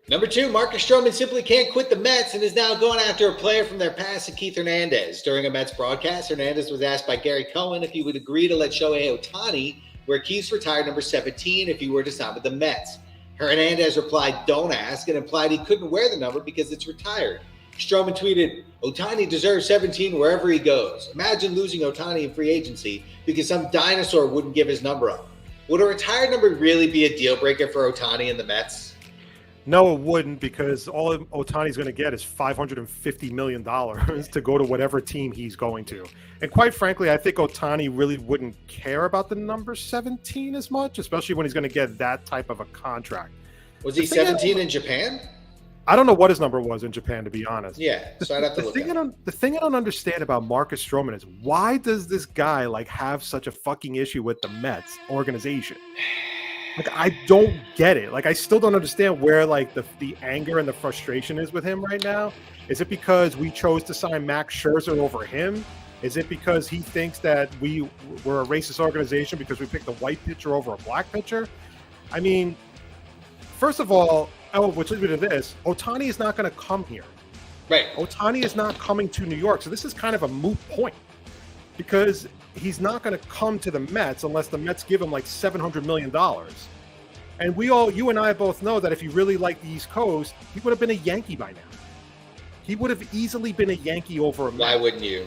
E: Number 2, Marcus Stroman simply can't quit the Mets and is now going after a player from their past, Keith Hernandez. During a Mets broadcast, Hernandez was asked by Gary Cohen if he would agree to let Shohei Ohtani wear Keith's retired number 17 if he were to sign with the Mets. Hernandez replied, "Don't ask," and implied he couldn't wear the number because it's retired. Stroman tweeted, "Ohtani deserves 17 wherever he goes. Imagine losing Ohtani in free agency because some dinosaur wouldn't give his number up. Would a retired number really be a deal breaker for Ohtani and the Mets?"
F: No, it wouldn't, because all Ohtani's going to get is $550 million to go to whatever team he's going to. And quite frankly, I think Ohtani really wouldn't care about the number 17 as much, especially when he's going to get that type of a contract.
E: Was he 17 in Japan?
F: I don't know what his number was in Japan, to be honest.
E: Yeah, so I'd have to look at it.
F: The thing I don't understand about Marcus Stroman is why does this guy have such a fucking issue with the Mets organization? I don't get it. I still don't understand where the anger and the frustration is with him right now. Is it because we chose to sign Max Scherzer over him? Is it because he thinks that we're a racist organization because we picked a white pitcher over a black pitcher? I mean, first of all, which leads me to this, Ohtani is not going to come here.
E: Right.
F: Ohtani is not coming to New York. So this is kind of a moot point because he's not going to come to the Mets unless the Mets give him $700 million. And you and I both know that if he really liked the East Coast, he would have been a Yankee by now. He would have easily been a Yankee over a Met.
E: Why wouldn't you?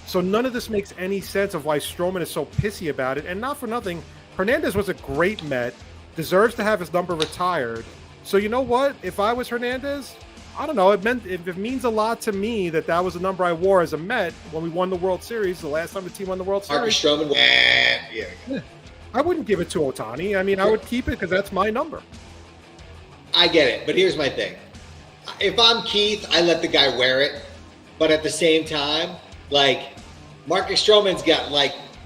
F: So none of this makes any sense of why Stroman is so pissy about it. And not for nothing, Hernandez was a great Met, deserves to have his number retired. So you know what? If I was Hernandez, I don't know. It means a lot to me that was the number I wore as a Met when we won the World Series, the last time the team won the World Series.
E: Marcus Stroman, yeah.
F: I wouldn't give it to Ohtani. I mean, I would keep it because that's my number.
E: I get it, but here's my thing. If I'm Keith, I let the guy wear it. But at the same time, Marcus Stroman's got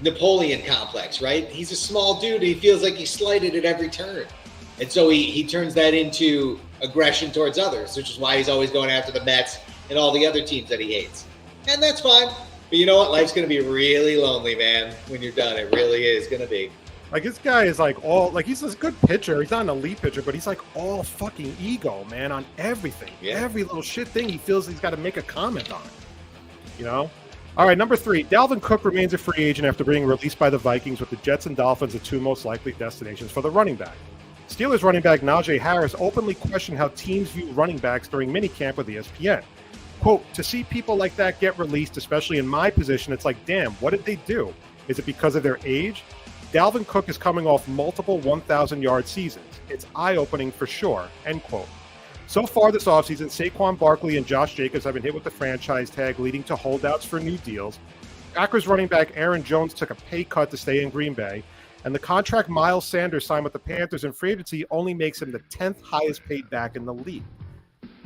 E: Napoleon complex, right? He's a small dude. He feels like he's slighted at every turn. And so he turns that into aggression towards others, which is why he's always going after the Mets and all the other teams that he hates. And that's fine. But you know what? Life's going to be really lonely, man, when you're done. It really is going to be.
F: Like, this guy is like all, like, he's a good pitcher. He's not an elite pitcher, but he's like all fucking ego, man, on everything. Yeah. Every little shit thing he feels he's got to make a comment on. You know? All right, number 3, Dalvin Cook remains a free agent after being released by the Vikings, with the Jets and Dolphins the 2 most likely destinations for the running back. Steelers running back Najee Harris openly questioned how teams view running backs during minicamp with ESPN. Quote, to see people like that get released, especially in my position, it's like, damn, what did they do? Is it because of their age? Dalvin Cook is coming off multiple 1,000-yard seasons. It's eye-opening for sure, end quote. So far this offseason, Saquon Barkley and Josh Jacobs have been hit with the franchise tag, leading to holdouts for new deals. Packers running back Aaron Jones took a pay cut to stay in Green Bay, and the contract Miles Sanders signed with the Panthers in free agency only makes him the 10th highest paid back in the league.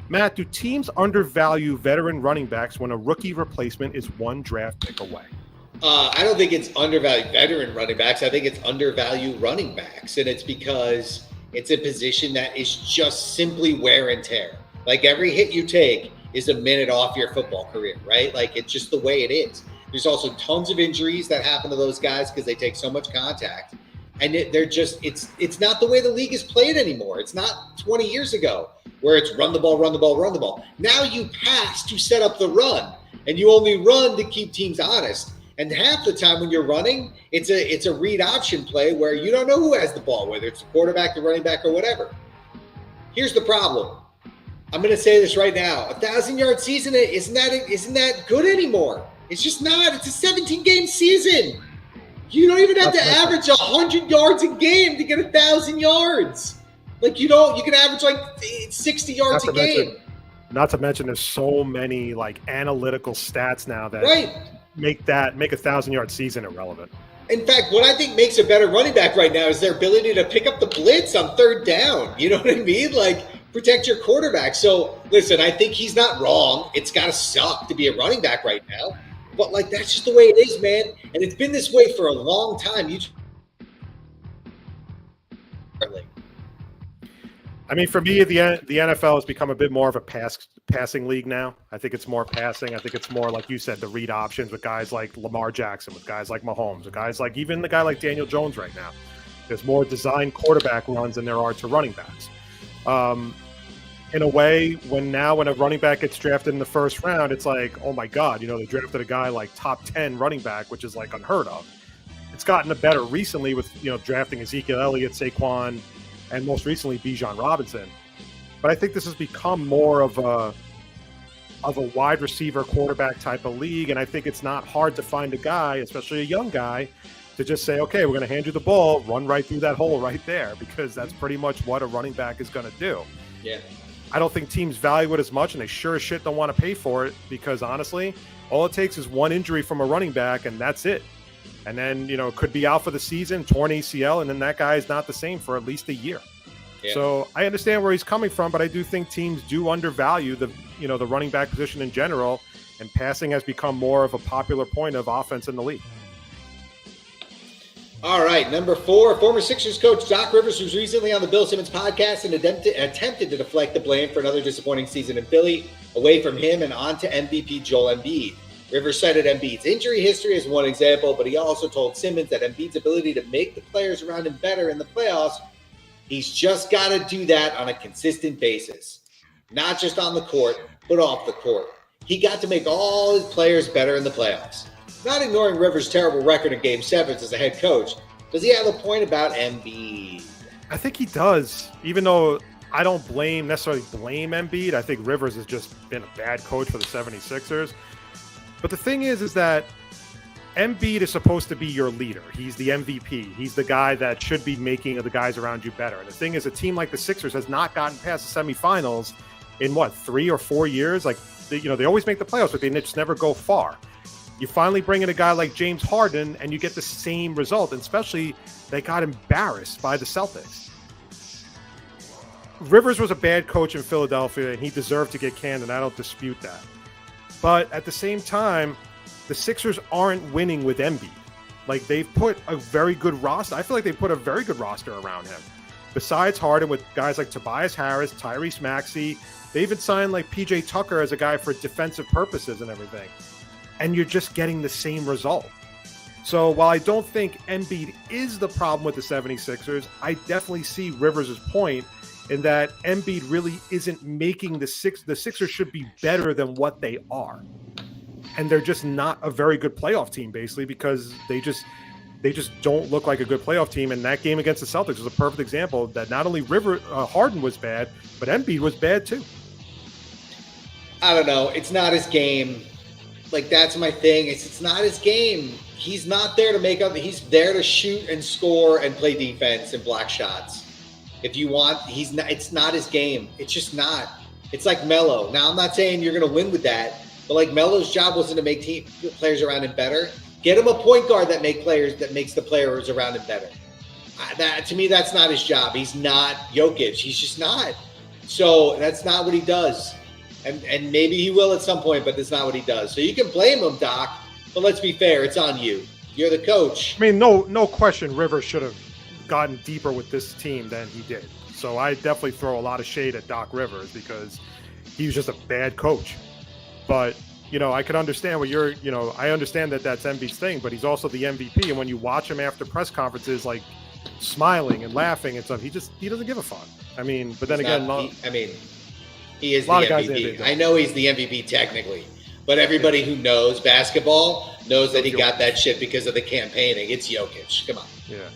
F: Matt, do teams undervalue veteran running backs when a rookie replacement is 1 draft pick away?
E: I don't think it's undervalued veteran running backs. I think it's undervalued running backs. And it's because it's a position that is just simply wear and tear. Like, every hit you take is a minute off your football career, right? Like, it's just the way it is. There's also tons of injuries that happen to those guys because they take so much contact. And they're just, it's not the way the league is played anymore. It's not 20 years ago where it's run the ball, run the ball, run the ball. Now you pass to set up the run, and you only run to keep teams honest. And half the time when you're running, it's a read option play where you don't know who has the ball, whether it's the quarterback, the running back, or whatever. Here's the problem. I'm going to say this right now. A 1,000-yard season isn't that good anymore. It's just not. It's a 17-game season. You don't even have to average 100 yards a game to get 1,000 yards. Like, you can average like 60 yards a game.
F: Not to mention there's so many like analytical stats now that make a 1,000-yard season irrelevant.
E: In fact, what I think makes a better running back right now is their ability to pick up the blitz on 3rd down. You know what I mean? Like, protect your quarterback. So, listen, I think he's not wrong. It's got to suck to be a running back right now. But, like, that's just the way it is, man. And it's been this way for a long time.
F: I mean, for me, the NFL has become a bit more of a passing league now. I think it's more passing. I think it's more, like you said, the read options with guys like Lamar Jackson, with guys like Mahomes, with guys like even the guy like Daniel Jones right now. There's more designed quarterback runs than there are to running backs. In a way, when a running back gets drafted in the first round, it's like, oh my God, they drafted a guy like top 10 running back, which is like unheard of. It's gotten better recently with, drafting Ezekiel Elliott, Saquon, and most recently Bijan Robinson. But I think this has become more of a wide receiver quarterback type of league. And I think it's not hard to find a guy, especially a young guy, to just say, okay, we're going to hand you the ball, run right through that hole right there, because that's pretty much what a running back is going to do.
E: Yeah.
F: I don't think teams value it as much, and they sure as shit don't want to pay for it, because honestly, all it takes is one injury from a running back, and that's it. And then, it could be out for the season, torn ACL, and then that guy is not the same for at least a year. Yeah. So I understand where he's coming from, but I do think teams do undervalue the running back position in general, and passing has become more of a popular point of offense in the league.
E: All right, number 4, former Sixers coach Doc Rivers was recently on the Bill Simmons podcast and attempted to deflect the blame for another disappointing season in Philly away from him and on to MVP Joel Embiid. Rivers cited Embiid's injury history as one example, but he also told Simmons that Embiid's ability to make the players around him better in the playoffs, he's just got to do that on a consistent basis. Not just on the court, but off the court. He got to make all his players better in the playoffs. Not ignoring Rivers' terrible record in Game 7 as a head coach, does he have a point about Embiid?
F: I think he does, even though I don't necessarily blame Embiid. I think Rivers has just been a bad coach for the 76ers. But the thing is that Embiid is supposed to be your leader. He's the MVP. He's the guy that should be making the guys around you better. And the thing is, a team like the Sixers has not gotten past the semifinals in 3 or 4 years. Like, they always make the playoffs, but they just never go far. You finally bring in a guy like James Harden, and you get the same result. And especially, they got embarrassed by the Celtics. Rivers was a bad coach in Philadelphia, and he deserved to get canned, and I don't dispute that. But at the same time, the Sixers aren't winning with Embiid. Like, they've put a very good roster. I feel like they put a very good roster around him. besides Harden, with guys like Tobias Harris, Tyrese Maxey, they even signed like PJ Tucker as a guy for defensive purposes and everything. And you're just getting the same result. So while I don't think Embiid is the problem with the 76ers, I definitely see Rivers' point in that Embiid really isn't making the Sixers should be better than what they are. And they're just not a very good playoff team, basically, because they just don't look like a good playoff team. And that game against the Celtics was a perfect example that not only Harden was bad, but Embiid was bad too.
E: I don't know. It's not his game. Like, that's my thing. It's not his game. He's not there to make up. He's there to shoot and score and play defense and block shots. If you want, he's not. It's not his game. It's just not. It's like Melo. Now, I'm not saying you're going to win with that, but like Melo's job wasn't to make players around him better. Get him a point guard that makes the players around him better. That to me, that's not his job. He's not Jokic. He's just not. So that's not what he does. And maybe he will at some point, but that's not what he does. So you can blame him, Doc, but let's be fair. It's on you. You're the coach.
F: I mean, no question Rivers should have gotten deeper with this team than he did. So I definitely throw a lot of shade at Doc Rivers because he was just a bad coach. But, I could understand what I understand that that's Embiid's thing, but he's also the MVP. And when you watch him after press conferences, like smiling and laughing and stuff, he doesn't give a fuck. I mean, but then
E: he is the MVP. I know he's the MVP technically, but everybody who knows basketball knows that he got that shit because of the campaigning. It's Jokic. Come on.
F: Yeah.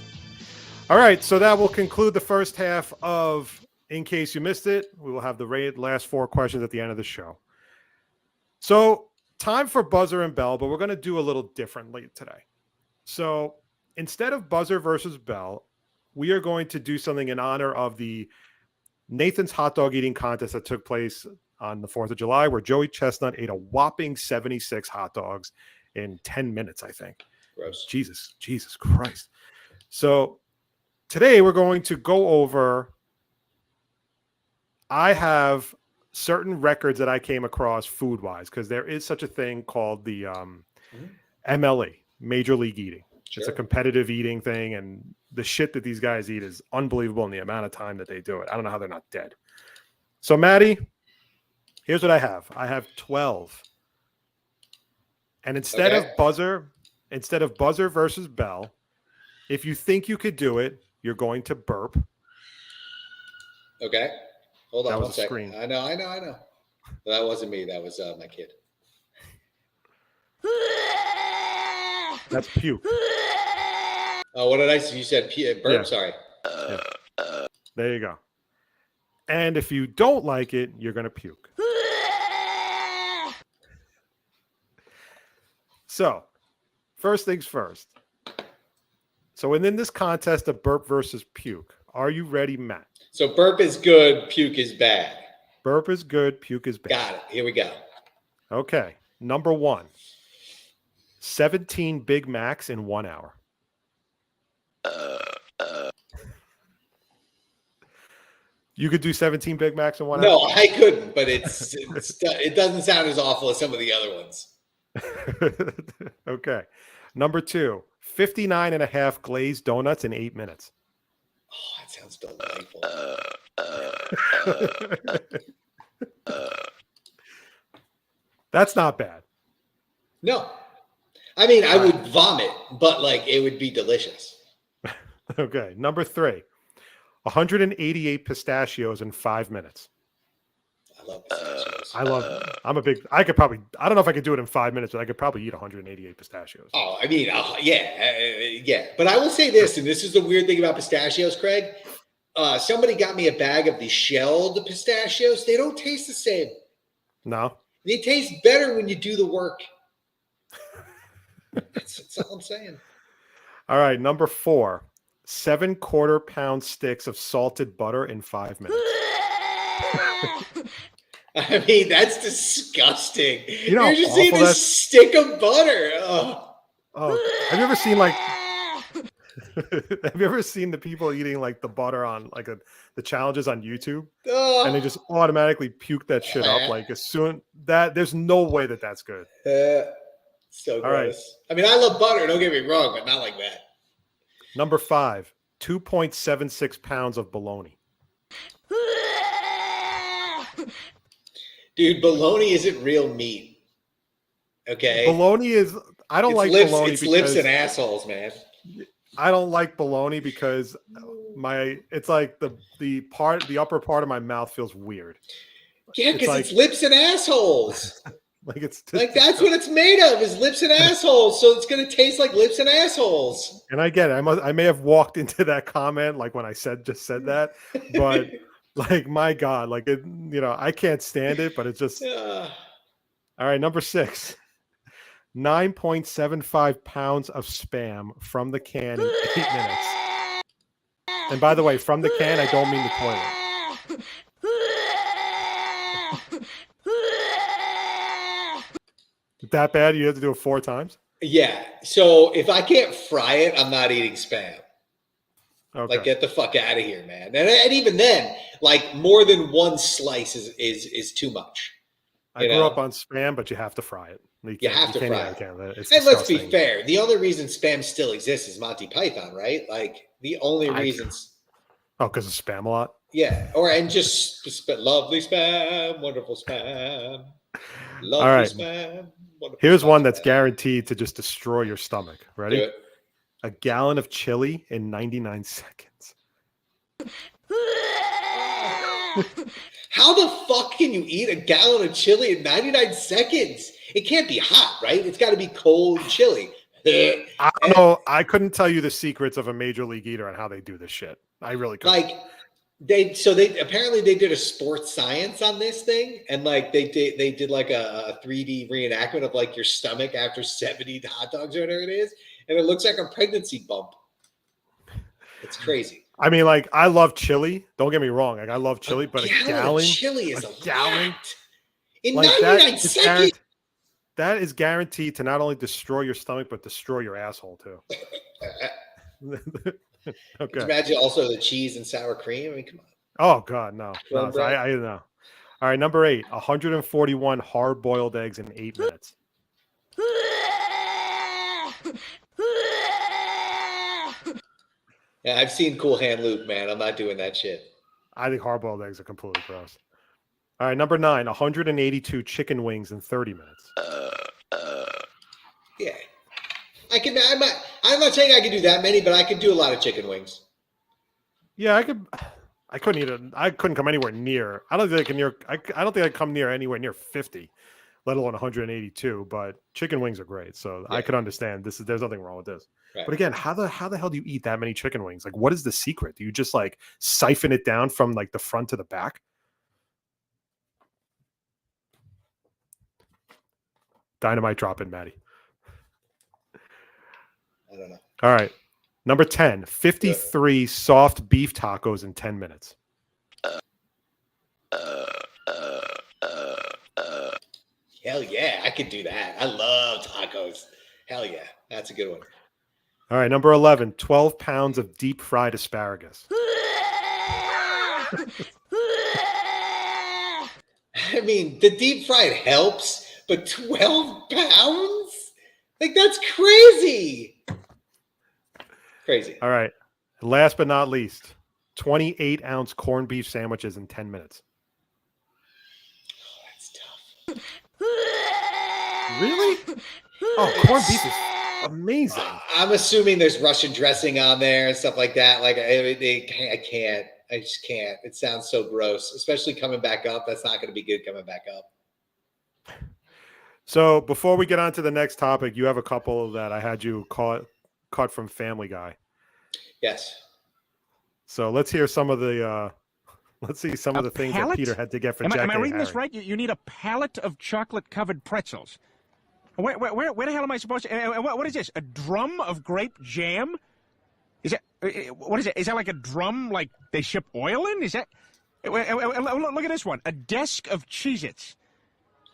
F: All right. So that will conclude the first half of In Case You Missed It. We will have the last 4 questions at the end of the show. So time for buzzer and bell, but we're going to do a little differently today. So instead of buzzer versus bell, we are going to do something in honor of the Nathan's hot dog eating contest that took place on the 4th of July, where Joey Chestnut ate a whopping 76 hot dogs in 10 minutes, I think.
E: Gross.
F: Jesus Christ. So today we're going to go over, I have certain records that I came across food-wise, because there is such a thing called the MLE, Major League Eating. Sure. It's a competitive eating thing, and the shit that these guys eat is unbelievable in the amount of time that they do it. I don't know how they're not dead. So, Maddie, here's what I have. I have 12. And instead of buzzer versus bell, if you think you could do it, you're going to burp.
E: Okay. Hold on.
F: That was
E: one
F: a
E: second.
F: screen.
E: I know. Well, that wasn't me. That was my kid.
F: That's puke.
E: Oh, what did I say? You said burp?
F: Yeah.
E: Sorry.
F: Yeah. There you go. And if you don't like it, you're going to puke. So, first things first. So, within this contest of burp versus puke, are you ready, Matt?
E: So, burp is good, puke is bad.
F: Burp is good, puke is bad.
E: Got it. Here we go.
F: Okay. Number 1. 17 Big Macs in 1 hour. You could do 17 Big Macs in 1 hour?
E: No, I couldn't, but it doesn't sound as awful as some of the other ones.
F: Okay. Number 2, 59 and a half glazed donuts in 8 minutes.
E: Oh, that sounds delightful.
F: That's not bad.
E: No. I mean, I would vomit, but like it would be delicious.
F: Okay. Number 3, 188 pistachios in 5 minutes.
E: I love pistachios.
F: I don't know if I could do it in 5 minutes, but I could probably eat 188 pistachios.
E: Oh, I mean, yeah. But I will say this, and this is the weird thing about pistachios, Craig. Somebody got me a bag of the shelled pistachios. They don't taste the same.
F: No.
E: They taste better when you do the work. That's all I'm saying.
F: All right. Number 4, 7 quarter-pound sticks of salted butter in 5 minutes.
E: I mean, that's disgusting.
F: You know,
E: you're just eating a stick of butter.
F: Oh, have you ever seen have you ever seen the people eating like the butter on like the challenges on YouTube, and they just automatically puke that shit up like as soon that there's no way that that's good.
E: So gross.
F: All right.
E: I mean, I love butter. Don't get me wrong, but not like that.
F: Number 5, 2.76 pounds of bologna.
E: Dude, bologna isn't real meat. Okay.
F: Bologna is. I don't like
E: lips,
F: bologna
E: it's
F: because
E: lips and assholes, man.
F: I don't like bologna because it's like the upper part of my mouth feels weird.
E: Yeah, because it's lips and assholes.
F: Like it's just,
E: like that's what it's made of, is lips and assholes. So it's gonna taste like lips and assholes.
F: And I get it. I may have walked into that comment like when I just said that, but like my God, like it, I can't stand it. But it's just all right. Number 6, 9.75 pounds of Spam from the can in 8 minutes. And by the way, from the can, I don't mean the toilet. That bad? You have to do it 4 times?
E: Yeah. So if I can't fry it, I'm not eating Spam.
F: Okay.
E: Like, get the fuck out of here, man. And even then, like, more than one slice is too much.
F: I grew up on Spam, but you have to fry it.
E: You have to fry it.
F: And
E: let's be fair. The only reason Spam still exists is Monty Python, right? Like, the only reasons.
F: Oh, because of Spam a lot?
E: Yeah. And just lovely Spam, wonderful Spam. Lovely
F: All right.
E: Spam.
F: Here's one that's guaranteed to just destroy your stomach. Ready?
E: Do it.
F: A gallon of chili in 99 seconds.
E: How the fuck can you eat a gallon of chili in 99 seconds? It can't be hot, right? It's got to be cold chili.
F: I don't know. I couldn't tell you the secrets of a major league eater and how they do this shit. I really couldn't.
E: Like, they apparently they did a sports science on this thing, and like they did like a 3D reenactment of like your stomach after 70 hot dogs or whatever it is, and it looks like a pregnancy bump. It's crazy.
F: I mean, like, I love chili. Don't get me wrong. Like, I love chili, but a gallon
E: of chili is a
F: gallon
E: lot. In
F: like
E: 99 seconds.
F: That is guaranteed to not only destroy your stomach, but destroy your asshole too. Okay.
E: Imagine also the cheese and sour cream. I mean, come on.
F: Oh God, no. I know. All right, number 8, 141 hard-boiled eggs in 8 minutes.
E: Yeah, I've seen Cool Hand Luke, man. I'm not doing that shit.
F: I think hard-boiled eggs are completely gross. All right, number 9, 182 chicken wings in 30 minutes.
E: Yeah. I'm not saying I can do that many, but I could do a lot of chicken wings.
F: Yeah, I couldn't eat it. I couldn't come anywhere near. I don't think I come near anywhere near 50, let alone 182. But chicken wings are great, so yeah. I could understand this. There's nothing wrong with this. Right. But again, how the hell do you eat that many chicken wings? Like, what is the secret? Do you just like siphon it down from like the front to the back? Dynamite drop in, Maddie.
E: I don't know.
F: All right. Number 10, 53 soft beef tacos in 10 minutes.
E: Hell yeah, I could do that. I love tacos. Hell yeah, that's a good one.
F: All right, number 11, 12 pounds of deep fried asparagus.
E: I mean, the deep fried helps, but 12 pounds? Like, that's crazy. Crazy.
F: All right. Last but not least, 28-ounce corned beef sandwiches in 10 minutes.
E: Oh, that's tough.
F: Really? Oh, corned beef is amazing.
E: I'm assuming there's Russian dressing on there and stuff like that. Like, I can't. I just can't. It sounds so gross, especially coming back up. That's not going to be good coming back up.
F: So before we get on to the next topic, you have a couple that I had you cut from Family Guy.
E: Yes.
F: So let's hear some of the things that Peter had to get for Jack.
D: Am I reading this right? You need a pallet of chocolate-covered pretzels. Where the hell am I supposed to? What is this? A drum of grape jam? Is it? What is it? Is that like a drum like they ship oil in? Is that? Look at this one. A desk of Cheez-Its.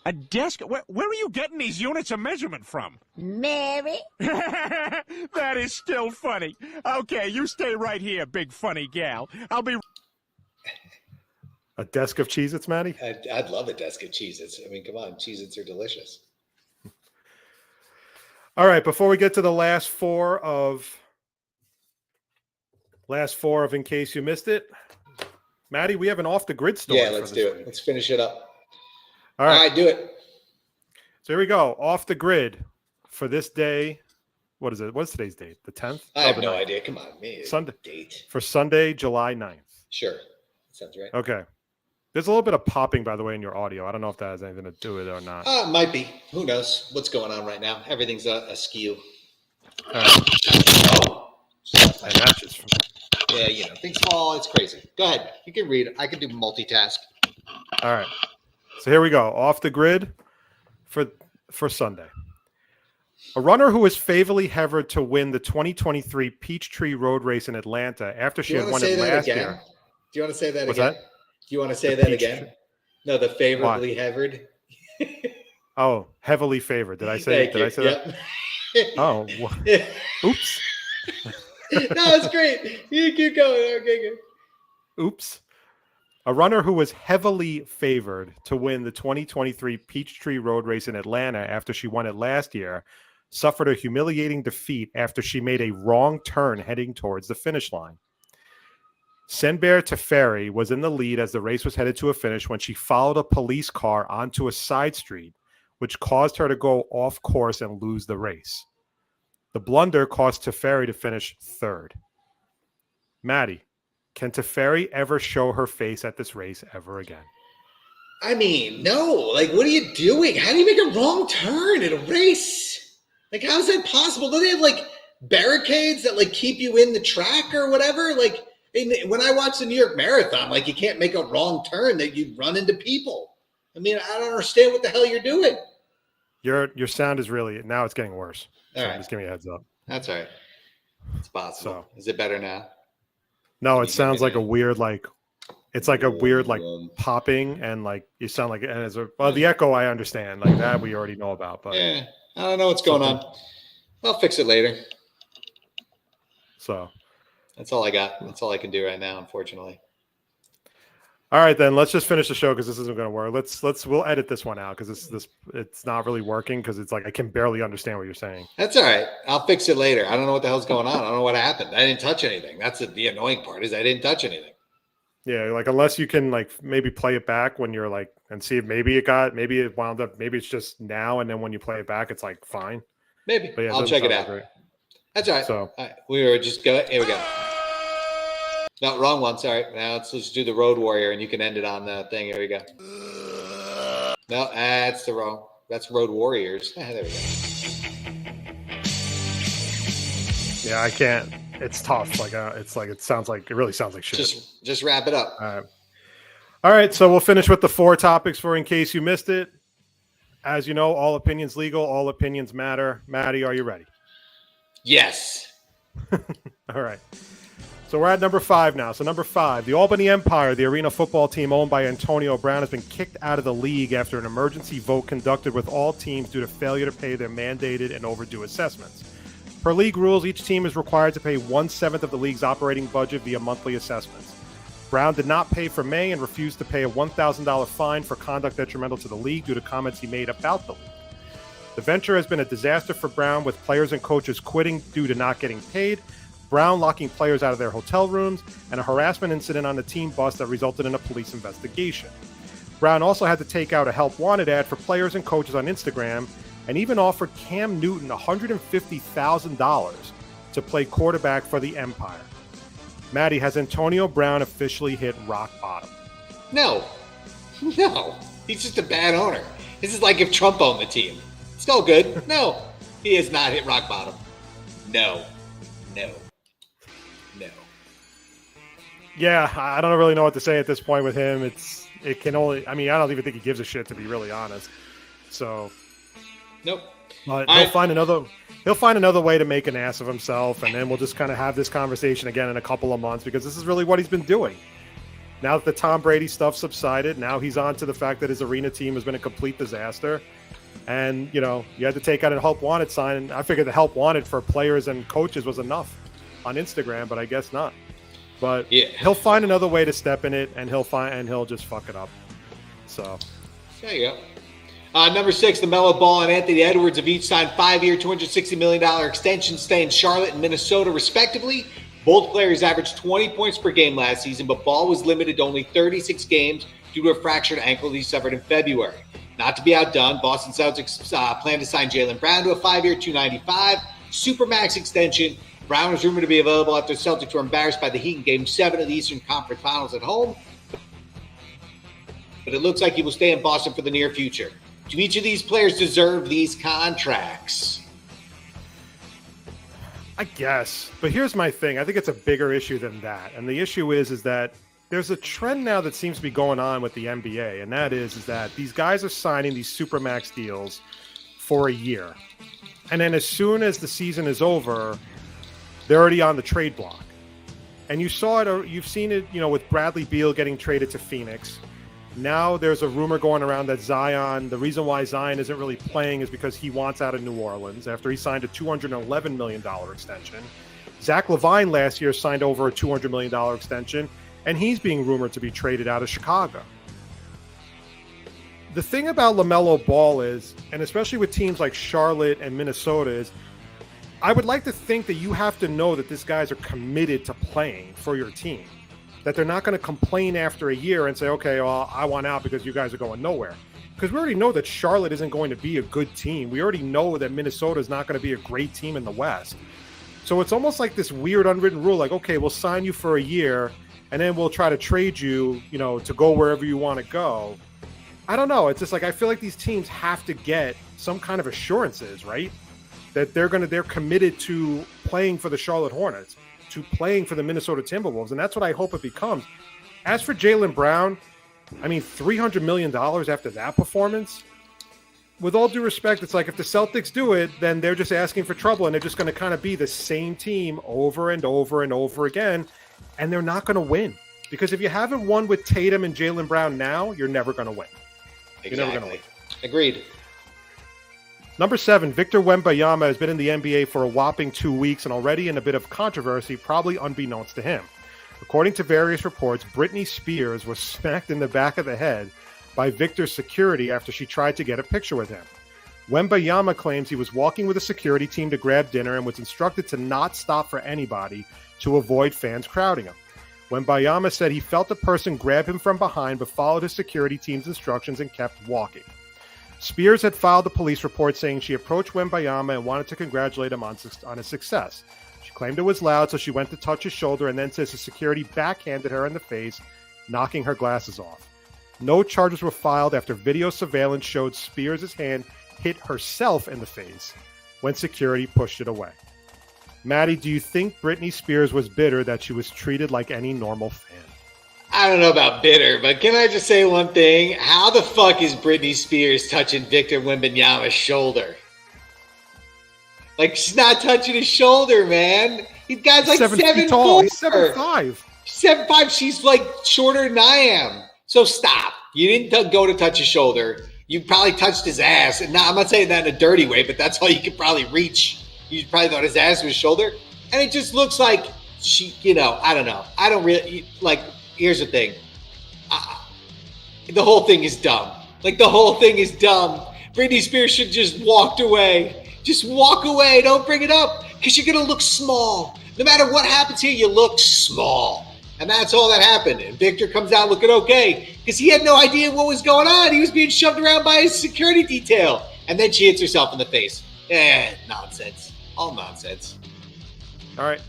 D: A desk? Where are you getting these units of measurement from?
G: Mary?
D: That is still funny. Okay, you stay right here, big funny gal. I'll be...
F: A desk of Cheez-Its, Maddie?
E: I'd love a desk of Cheez-Its. I mean, come on. Cheez-Its are delicious.
F: All right, before we get to the last 4 of Last four of In Case You Missed It. Maddie, we have an off the grid story.
E: Yeah, let's do it.
F: Week.
E: Let's finish it up.
F: All right,
E: do it.
F: So here we go. Off the grid for this day. What is it? What's today's date? The 10th?
E: I have no idea. Come on, me.
F: Sunday.
E: Date.
F: For Sunday, July 9th.
E: Sure. Sounds right.
F: Okay. There's a little bit of popping, by the way, in your audio. I don't know if that has anything to do with it or not.
E: Might be. Who knows what's going on right now? Everything's askew.
F: All right. And that's just from...
E: Yeah, things fall. It's crazy. Go ahead. You can read. I can do multitask.
F: All right. So here we go. Off the grid for Sunday. A runner who was favorably favored to win the 2023 Peachtree Road Race in Atlanta after she had won it last year.
E: Do you want to say that
F: What's
E: again?
F: that?
E: Do you want to say that again? No, the favorably
F: What?
E: favored.
F: Oh, heavily favored. Did I say? Did I say that? Oh, oops.
E: No, it's great. You keep going. Okay, good.
F: Oops. A runner who was heavily favored to win the 2023 Peachtree Road Race in Atlanta after she won it last year suffered a humiliating defeat after she made a wrong turn heading towards the finish line. Senber Teferi was in the lead as the race was headed to a finish when she followed a police car onto a side street, which caused her to go off course and lose the race. The blunder cost Teferi to finish third. Maddie, can Teferi ever show her face at this race ever again?
E: I mean, no. Like, what are you doing? How do you make a wrong turn in a race? Like, how is that possible? Don't they have, like, barricades that, like, keep you in the track or whatever? Like, when I watch the New York Marathon, like, you can't make a wrong turn that you run into people. I mean, I don't understand what the hell you're doing.
F: Your sound is really, now it's getting worse.
E: All right.
F: Just give me a heads up.
E: That's all right. It's possible. Is it better now?
F: No, it sounds like a weird, like, it's like a weird, like, popping, and, like, you sound like, and as a, well, the echo I understand, like, that we already know about, but.
E: Yeah, I don't know what's going on. I'll fix it later.
F: So.
E: That's all I got. That's all I can do right now, unfortunately.
F: All right, then let's just finish the show because this isn't going to work. We'll edit this one out because it's not really working because it's like I can barely understand what you're saying.
E: That's all right. I'll fix it later. I don't know what the hell's going on. I don't know what happened. I didn't touch anything. That's the annoying part is I didn't touch anything.
F: Yeah, like unless you can like maybe play it back when you're like and see if maybe it wound up, maybe it's just now and then when you play it back it's like fine.
E: Maybe.
F: But yeah,
E: I'll check it out.
F: Great.
E: That's all right.
F: So
E: all right. We were just going. Here we go. No, wrong one. Sorry. Now let's do the Road Warrior, and you can end it on the thing. Here we go. No, that's the wrong. That's Road Warriors. There we go.
F: Yeah, I can't. It's tough. Like it really sounds like shit.
E: Just wrap it up.
F: All right. So we'll finish with the four topics for In Case You Missed It. As you know, all opinions legal. All opinions matter. Maddie, are you ready?
E: Yes.
F: All right. So we're at number 5 now. So number 5, the Albany Empire, the arena football team owned by Antonio Brown, has been kicked out of the league after an emergency vote conducted with all teams due to failure to pay their mandated and overdue assessments. Per league rules, each team is required to pay 1/7 of the league's operating budget via monthly assessments. Brown did not pay for May and refused to pay a $1,000 fine for conduct detrimental to the league due to comments he made about the league. The venture has been a disaster for Brown, with players and coaches quitting due to not getting paid, Brown locking players out of their hotel rooms, and a harassment incident on the team bus that resulted in a police investigation. Brown also had to take out a help wanted ad for players and coaches on Instagram and even offered Cam Newton $150,000 to play quarterback for the Empire. Maddie, has Antonio Brown officially hit rock bottom?
E: No. He's just a bad owner. This is like if Trump owned the team. It's all good. No, he has not hit rock bottom. No.
F: Yeah, I don't really know what to say at this point with him. I don't even think he gives a shit, to be really honest. So,
E: nope.
F: But he'll find another way to make an ass of himself, and then we'll just kind of have this conversation again in a couple of months because this is really what he's been doing. Now that the Tom Brady stuff subsided, now he's on to the fact that his arena team has been a complete disaster. And, you had to take out a help wanted sign. And I figured the help wanted for players and coaches was enough on Instagram, but I guess not. But yeah, he'll find another way to step in it, and he'll just fuck it up. So
E: there you go. Number 6, the Melo Ball and Anthony Edwards have each signed 5-year, $260 million extensions, stay in Charlotte and Minnesota, respectively. Both players averaged 20 points per game last season, but Ball was limited to only 36 games due to a fractured ankle that he suffered in February. Not to be outdone, Boston Celtics plan to sign Jaylen Brown to a 5-year, $295 Supermax extension. Brown is rumored to be available after the Celtics were embarrassed by the Heat in Game 7 of the Eastern Conference Finals at home. But it looks like he will stay in Boston for the near future. Do each of these players deserve these contracts?
F: I guess. But here's my thing. I think it's a bigger issue than that. And the issue is that there's a trend now that seems to be going on with the NBA, and that is that these guys are signing these Supermax deals for a year. And then as soon as the season is over, they're already on the trade block. And you saw it, or you've seen it, with Bradley Beal getting traded to Phoenix. Now there's a rumor going around that Zion, the reason why Zion isn't really playing is because he wants out of New Orleans after he signed a $211 million extension. Zach LaVine last year signed over a $200 million extension, and he's being rumored to be traded out of Chicago. The thing about LaMelo Ball is, and especially with teams like Charlotte and Minnesota, is I would like to think that you have to know that these guys are committed to playing for your team, that they're not going to complain after a year and say, okay, well, I want out because you guys are going nowhere. Because we already know that Charlotte isn't going to be a good team. We already know that Minnesota is not going to be a great team in the West. So it's almost like this weird unwritten rule, like, okay, we'll sign you for a year, and then we'll try to trade you, to go wherever you want to go. I don't know. It's just like I feel like these teams have to get some kind of assurances, right? That they're committed to playing for the Charlotte Hornets, to playing for the Minnesota Timberwolves, and that's what I hope it becomes. As for Jaylen Brown, I mean, $300 million after that performance, with all due respect, it's like if the Celtics do it, then they're just asking for trouble, and they're just going to kind of be the same team over and over and over again. And they're not going to win, because if you haven't won with Tatum and Jaylen Brown now, you're never going to win.
E: Exactly.
F: You're never going to win.
E: Agreed.
F: Number 7, Victor Wembanyama has been in the NBA for a whopping 2 weeks and already in a bit of controversy, probably unbeknownst to him. According to various reports, Britney Spears was smacked in the back of the head by Victor's security after she tried to get a picture with him. Wembanyama claims he was walking with a security team to grab dinner and was instructed to not stop for anybody to avoid fans crowding him. Wembanyama said he felt the person grab him from behind but followed his security team's instructions and kept walking. Spears had filed a police report saying she approached Wembanyama and wanted to congratulate him on his success. She claimed it was loud, so she went to touch his shoulder and then says the security backhanded her in the face, knocking her glasses off. No charges were filed after video surveillance showed Spears' hand hit herself in the face when security pushed it away. Maddie, do you think Britney Spears was bitter that she was treated like any normal fan?
E: I don't know about bitter, but can I just say one thing? How the fuck is Britney Spears touching Victor Wembanyama's shoulder? Like, she's not touching his shoulder, man. He's guy's like
F: 7 feet tall. He's 7'5".
E: 7'5". She's like shorter than I am. So stop. You didn't go to touch his shoulder. You probably touched his ass. And now I'm not saying that in a dirty way, but that's all you could probably reach. You probably thought his ass was shoulder. And it just looks like she, I don't know. I don't really, like, here's the thing. The whole thing is dumb. Like, the whole thing is dumb. Britney Spears should just walked away. Just walk away. Don't bring it up because you're going to look small. No matter what happens here, you look small. And that's all that happened. And Victor comes out looking okay because he had no idea what was going on. He was being shoved around by his security detail. And then she hits herself in the face. Nonsense. All nonsense.
F: All right.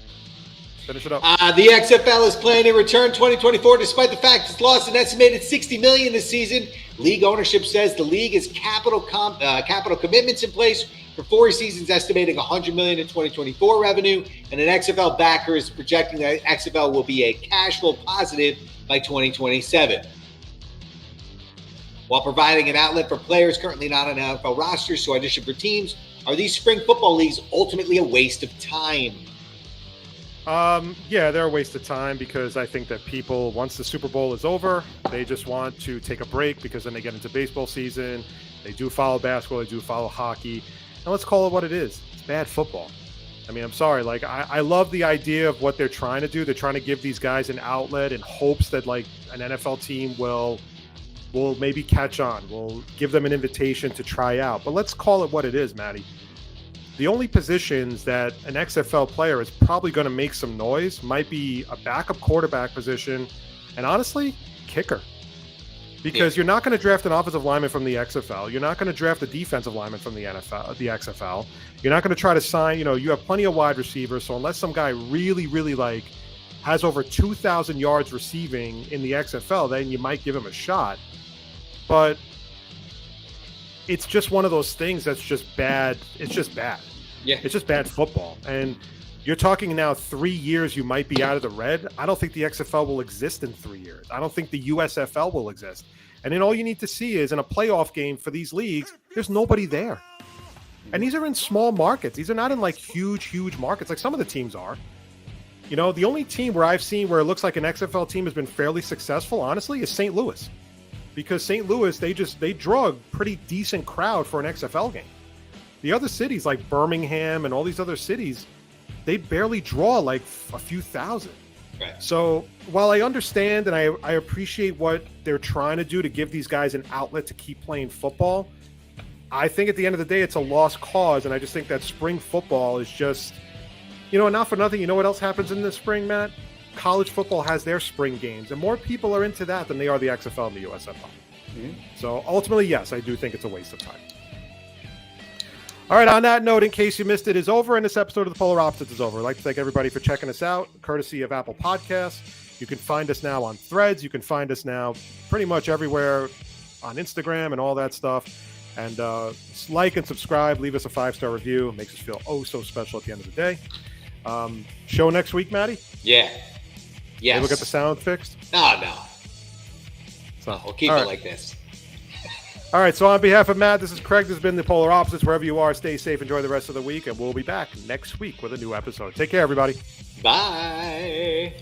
F: Finish it up.
E: The XFL is planning to return 2024 despite the fact it's lost an estimated $60 million this season. League ownership says the league has capital commitments in place for 4 seasons, estimating $100 million in 2024 revenue. And an XFL backer is projecting that XFL will be a cash flow positive by 2027. While providing an outlet for players currently not on NFL rosters to audition for teams, are these spring football leagues ultimately a waste of time?
F: Yeah, they're a waste of time because I think that people, once the Super Bowl is over, they just want to take a break because then they get into baseball season. They do follow basketball. They do follow hockey. And let's call it what it is. It's bad football. I mean, I'm sorry. Like, I love the idea of what they're trying to do. They're trying to give these guys an outlet in hopes that, like, an NFL team will maybe catch on. Will give them an invitation to try out. But let's call it what it is, Maddie. the only positions that an XFL player is probably going to make some noise might be a backup quarterback position, and honestly, kicker. Because you're not going to draft an offensive lineman from the XFL. You're not going to draft a defensive lineman from the XFL. You're not going to try to sign, you have plenty of wide receivers. So unless some guy really, really has over 2,000 yards receiving in the XFL, then you might give him a shot. But it's just one of those things that's just bad. It's just bad.
E: Yeah.
F: It's just bad football. And you're talking now 3 years you might be out of the red. I don't think the XFL will exist in 3 years. I don't think the USFL will exist. And then all you need to see is in a playoff game for these leagues, there's nobody there. And these are in small markets. These are not in huge markets like some of the teams are. The only team where I've seen where it looks like an XFL team has been fairly successful, honestly, is St. Louis. Because St. Louis, they draw a pretty decent crowd for an XFL game. The other cities like Birmingham and all these other cities, they barely draw a few thousand.
E: Right.
F: So while I understand and I appreciate what they're trying to do to give these guys an outlet to keep playing football, I think at the end of the day, it's a lost cause. And I just think that spring football is just, not for nothing. You know what else happens in the spring, Matt? College football has their spring games, and more people are into that than they are the XFL and the USFL. Mm-hmm. So ultimately, yes, I do think it's a waste of time. All right, on that note, in case you missed it, is over, and this episode of The Polar Opposites is over. I'd like to thank everybody for checking us out, courtesy of Apple Podcasts. You can find us now on Threads. You can find us now pretty much everywhere on Instagram and all that stuff. And like and subscribe. Leave us a 5-star review. It makes us feel so special at the end of the day. Show next week, Maddie?
E: Yeah. Yes.
F: Maybe we'll get the sound fixed?
E: No.
F: So,
E: we'll keep it like this.
F: All right, so on behalf of Matt, this is Craig. This has been The Polar Opposites. Wherever you are, stay safe. Enjoy the rest of the week, and we'll be back next week with a new episode. Take care, everybody.
E: Bye.